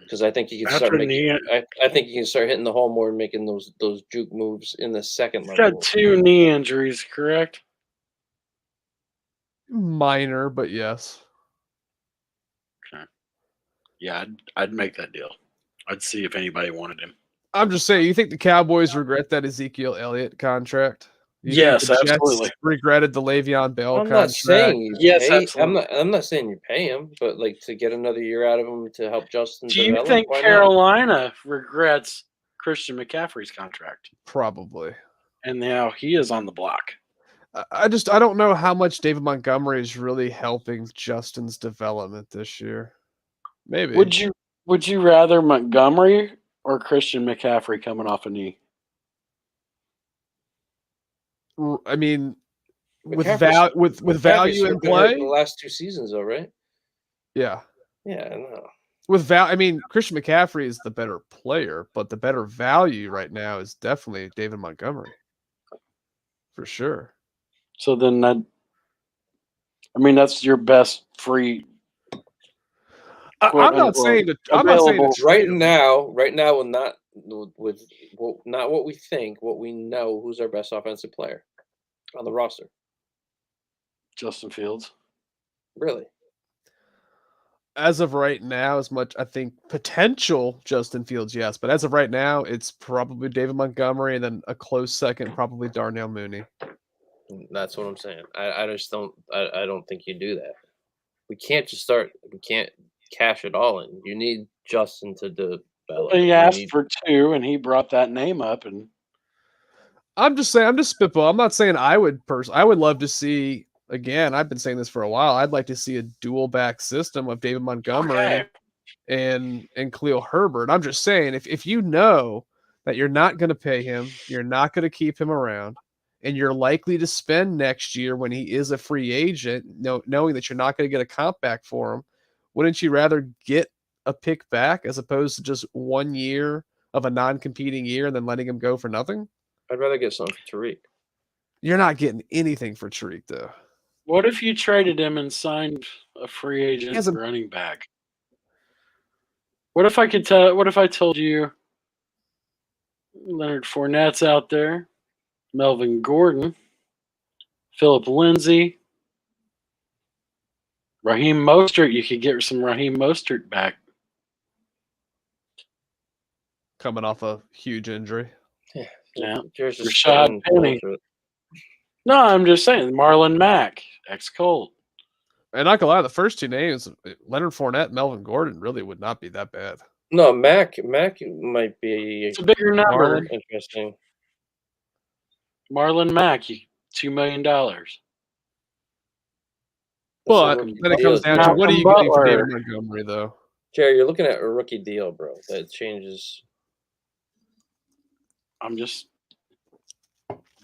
Because I think he can start making. I think he can start hitting the hole more and making those juke moves in the second level. He's got 2 knee injuries, correct? Minor, but yes. Okay. Yeah, I'd make that deal. I'd see if anybody wanted him. I'm just saying, you think the Cowboys regret that Ezekiel Elliott contract? Yes, absolutely. Regretted the Le'Veon Bell I'm contract. not saying absolutely. I'm not saying you pay him, but like to get another year out of him to help Justin. Do you think Carolina regrets Christian McCaffrey's contract? Probably. And now he is on the block. I don't know how much David Montgomery is really helping Justin's development this year. Maybe. Would you rather Montgomery or Christian McCaffrey coming off a knee? I mean, with McCaffrey's value in been hurt play. the last 2 seasons, though, right? Yeah. Yeah, no. I mean, Christian McCaffrey is the better player, but the better value right now is definitely David Montgomery, for sure. So then that's your best free. I'm not saying to available trade him. Right now, with not what we think, what we know. Who's our best offensive player on the roster? Justin Fields. Really? As of right now, as much I think potential Justin Fields, yes, but as of right now, it's probably David Montgomery, and then a close second, probably Darnell Mooney. That's what I'm saying. I just don't. I don't think you do that. We can't just start. We can't cash it all in. You need Justin to develop. He asked for 2, and he brought that name up. And I'm just spitball. I'm not saying I would love to see. Again, I've been saying this for a while. I'd like to see a dual back system of David Montgomery and Khalil Herbert. I'm just saying, if you know that you're not going to pay him, you're not going to keep him around, and you're likely to spend next year when he is a free agent, knowing that you're not going to get a comp back for him, wouldn't you rather get a pick back as opposed to just 1 year of a non-competing year and then letting him go for nothing? I'd rather get something for Tariq. You're not getting anything for Tariq, though. What if you traded him and signed a free agent running back? What if I told you Leonard Fournette's out there, Melvin Gordon, Philip Lindsay, Raheem Mostert? You could get some Raheem Mostert back. Coming off a huge injury. Yeah. Rashad Penny. No, I'm just saying Marlon Mack, ex-Colt. And not gonna lie, the first 2 names, Leonard Fournette, Melvin Gordon, really would not be that bad. No, Mac might be. It's a bigger number. Interesting. Marlon Mack, $2 million. But then it comes down to what are you getting for David Montgomery, though? Jerry, you're looking at a rookie deal, bro. That changes. I'm just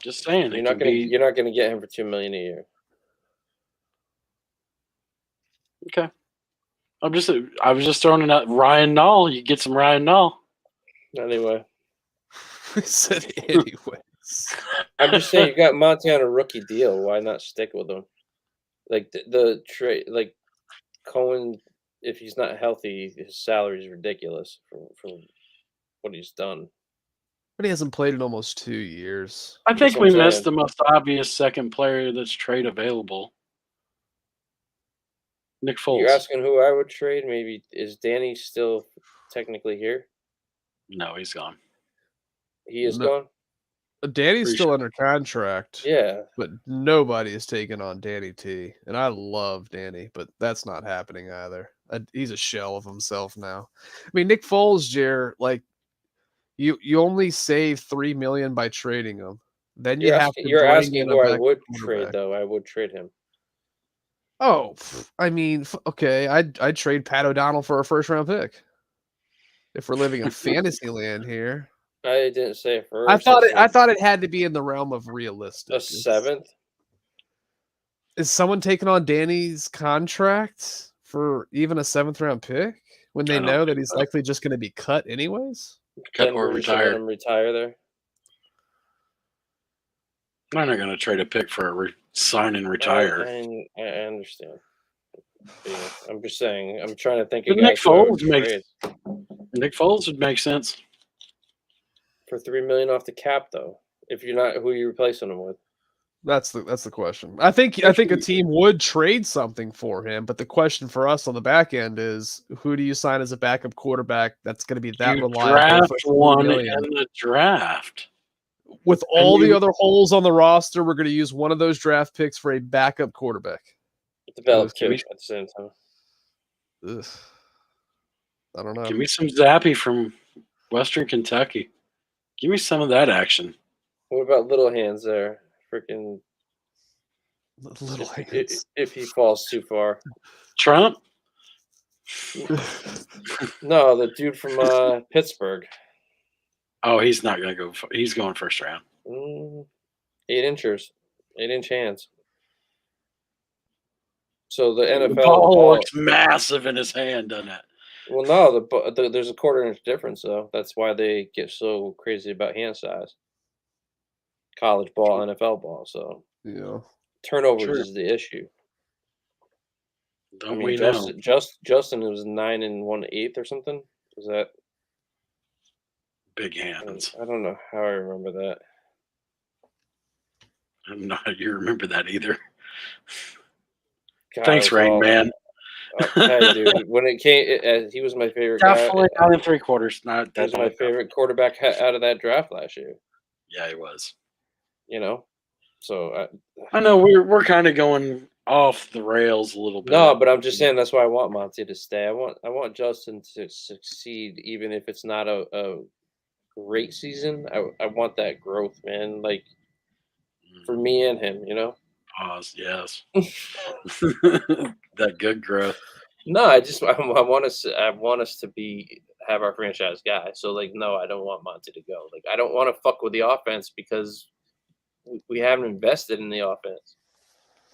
saying. You're not gonna get him for $2 million a year. Okay. I was just throwing it out. Ryan Nall. You get some Ryan Nall. Anyway. I said anyways. I'm just saying you got Monty on a rookie deal. Why not stick with him? Like the trade, like Cohen, if he's not healthy, his salary is ridiculous for what he's done. But he hasn't played in almost 2 years. I think we missed the most obvious second player that's trade available. Nick Foles. You're asking who I would trade? Maybe is Danny still technically here? No, he's gone. He is gone? Danny's still under contract. Yeah. But nobody is taking on Danny T. And I love Danny, but that's not happening either. He's a shell of himself now. I mean, Nick Foles, Jer, like you only save $3 million by trading him. Then you're asking who I would trade, though. I would trade him. Oh, I mean, okay, I'd trade Pat O'Donnell for a first-round pick. If we're living in fantasy land here, I didn't say first. I thought it had to be in the realm of realistic. A 7th. Is someone taking on Danny's contract for even a 7th-round pick when they know that he's likely just going to be cut anyways? Cut or retire. Let him retire there. I'm not going to trade a pick for a sign and retire. I understand. Yeah, I'm just saying. I'm trying to think. Nick Foles would make sense for $3 million off the cap, though. If you're not, who are you replacing him with? That's the question. I think a team would trade something for him, but the question for us on the back end is who do you sign as a backup quarterback that's going to be that reliable? Draft one in the draft. With all the other holes on the roster, we're going to use one of those draft picks for a backup quarterback. Develop coach at the same time. Ugh. I don't know. Give me some Zappy from Western Kentucky. Give me some of that action. What about little hands there? Freaking little hands. If he falls too far. Trump? No, the dude from Pittsburgh. Oh, he's not going to go. He's going first round. 8 inchers. 8-inch hands. So the NFL The ball ball. looks massive in his hand, doesn't it? Well, no, there's a quarter-inch difference though. That's why they get so crazy about hand size. College ball, NFL ball. So Yeah. turnovers True. is the issue. I Don't mean, we know? Justin was 9 1/8 or something. Was that? Big hands. I don't know how I remember that. I'm not. You remember that either? God, Thanks, it was Rain all- Man. Hey, dude, when it came, he was my favorite guy. Definitely 9 3/4. Not He that was my favorite quarterback out of that draft last year. Yeah, he was. You know, so I know we're kind of going off the rails a little bit. no, but I'm just saying that's why I want Monty to stay. I want Justin to succeed, even if it's not a great season. I want that growth, man. Like for me and him, you know. Pause. Yes. That good growth. No, I want us to have our franchise guy. So like, no, I don't want Monty to go. Like, I don't want to fuck with the offense because we haven't invested in the offense.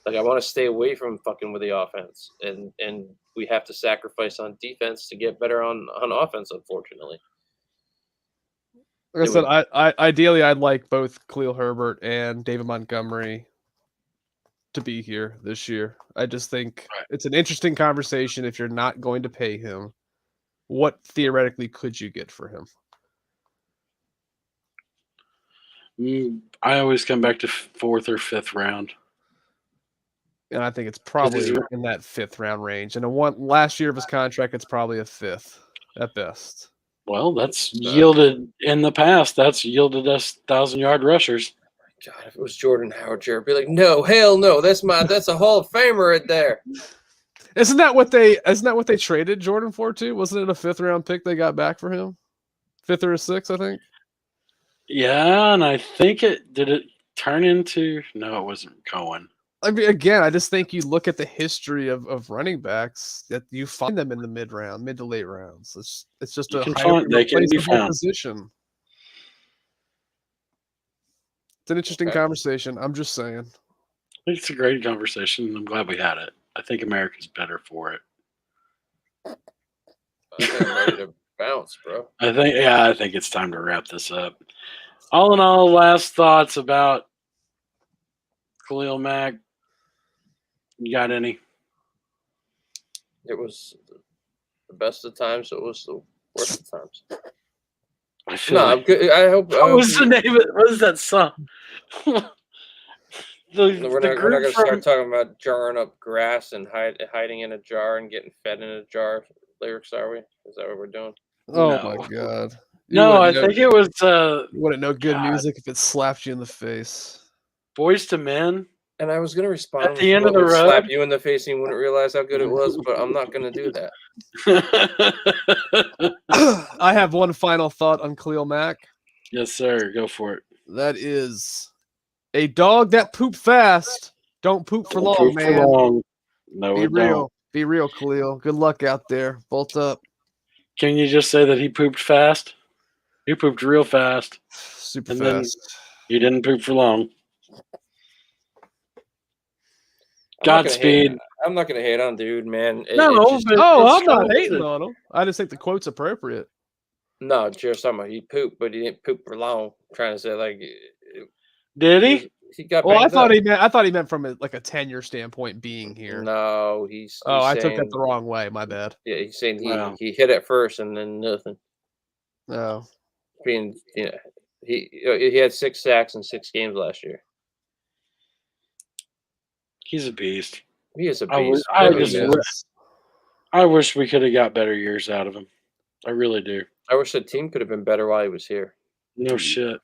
Like, I want to stay away from fucking with the offense, and we have to sacrifice on defense to get better on offense. Unfortunately, Like I said, I ideally I'd like both Khalil Herbert and David Montgomery to be here this year. I just think it's an interesting conversation. If you're not going to pay him, what theoretically could you get for him? I always come back to 4th or 5th round. And I think it's probably in that 5th round range. And last year of his contract, it's probably a 5th at best. Well, that's yielded in the past. That's yielded us 1,000-yard rushers. God, if it was Jordan Howard, Jared, be like, no, hell no, that's a Hall of Famer right there. Isn't that what they traded Jordan for too? Wasn't it a 5th round pick they got back for him? 5th or a 6th, I think. Yeah, and I think did it turn into no, it wasn't Cohen. I mean, again, I just think you look at the history of running backs that you find them in the mid to late rounds. It's just They a can highly be replaceable found. position. It's an interesting conversation. I'm just saying. I think it's a great conversation. I'm glad we had it. I think America's better for it. I think I'm ready to bounce, bro. I think it's time to wrap this up. All in all, last thoughts about Khalil Mack. You got any? It was the best of times. It was the worst of times. I feel No, like, I'm good. I hope. what was the name of it? What is that song? We're not going to start talking about jarring up grass and hiding in a jar and getting fed in a jar lyrics, are we? Is that what we're doing? Oh No. my god. No, I think it was you wouldn't know good music if it slapped you in the face. Boys to Men. And I was going to respond At the end of the road. slap you in the face and you wouldn't realize how good it was, but I'm not going to do that. I have one final thought on Khalil Mack. Yes, sir. Go for it. That is a dog that poop fast. Don't poop for long, Poop man. for long. No, Be real. Be real, Khalil. Good luck out there. Bolt up. Can you just say that he pooped fast? He pooped real fast. Super and fast. Then he didn't poop for long. Godspeed. I'm not going to hate on dude, man. I'm not hating on him. I just think the quote's appropriate. No, Jared's talking about he pooped, but he didn't poop for long. I'm trying to say, like, did he? He got. Well, I thought he meant from a tenure standpoint being here. No, he's I saying, took that the wrong way. My bad. Yeah, he's saying he hit it first and then nothing. No, he had 6 sacks in 6 games last year. He's a beast. He is a beast. I wish we could have got better years out of him. I really do. I wish the team could have been better while he was here. No shit.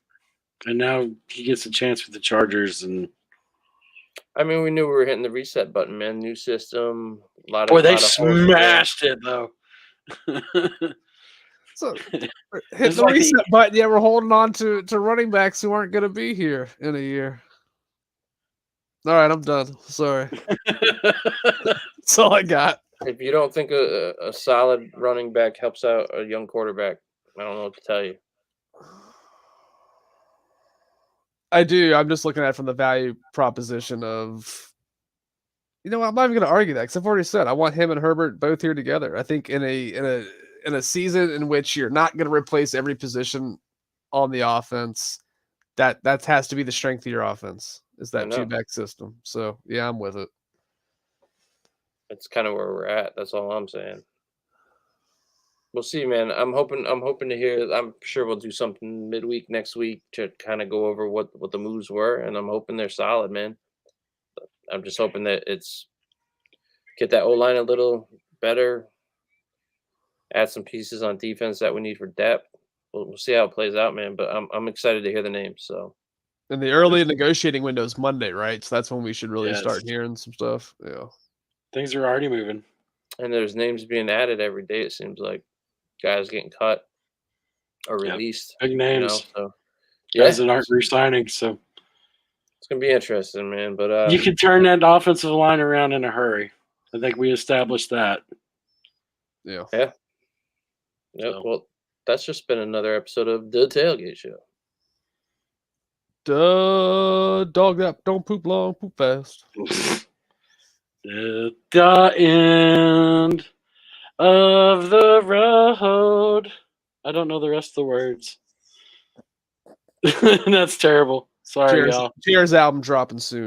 And now he gets a chance with the Chargers, and I mean, we knew we were hitting the reset button, man. New system, they smashed it though. So hit the reset button. Yeah, we're holding on to running backs who aren't going to be here in a year. All right, I'm done. Sorry. That's all I got. If you don't think a solid running back helps out a young quarterback, I don't know what to tell you. I do. I'm just looking at it from the value proposition of You know, I'm not even going to argue that because I've already said I want him and Herbert both here together. I think in a season in which you're not going to replace every position on the offense, that has to be the strength of your offense is that two back system. So yeah, I'm with it. That's kind of where we're at. That's all I'm saying. We'll see, man. I'm hoping to hear. I'm sure we'll do something midweek next week to kind of go over what the moves were, and I'm hoping they're solid, man. I'm just hoping that it's get that O line a little better, add some pieces on defense that we need for depth. We'll see how it plays out, man. But I'm excited to hear the names. So, and the early negotiating window is Monday, right? So that's when we should really start Yes. hearing some stuff. Yeah, Things are already moving. and there's names being added every day. It seems like guys getting cut or Yep. released. Big You know, names. so Guys that aren't re-signing. So it's gonna be interesting, man. But you can turn that offensive line around in a hurry. I think we established that. yeah. Yep. So. Well, that's just been another episode of the Tailgate Show. Dog that don't poop long, poop fast. The end of the road. I don't know the rest of the words. That's terrible. Sorry, y'all. Cheers album dropping soon.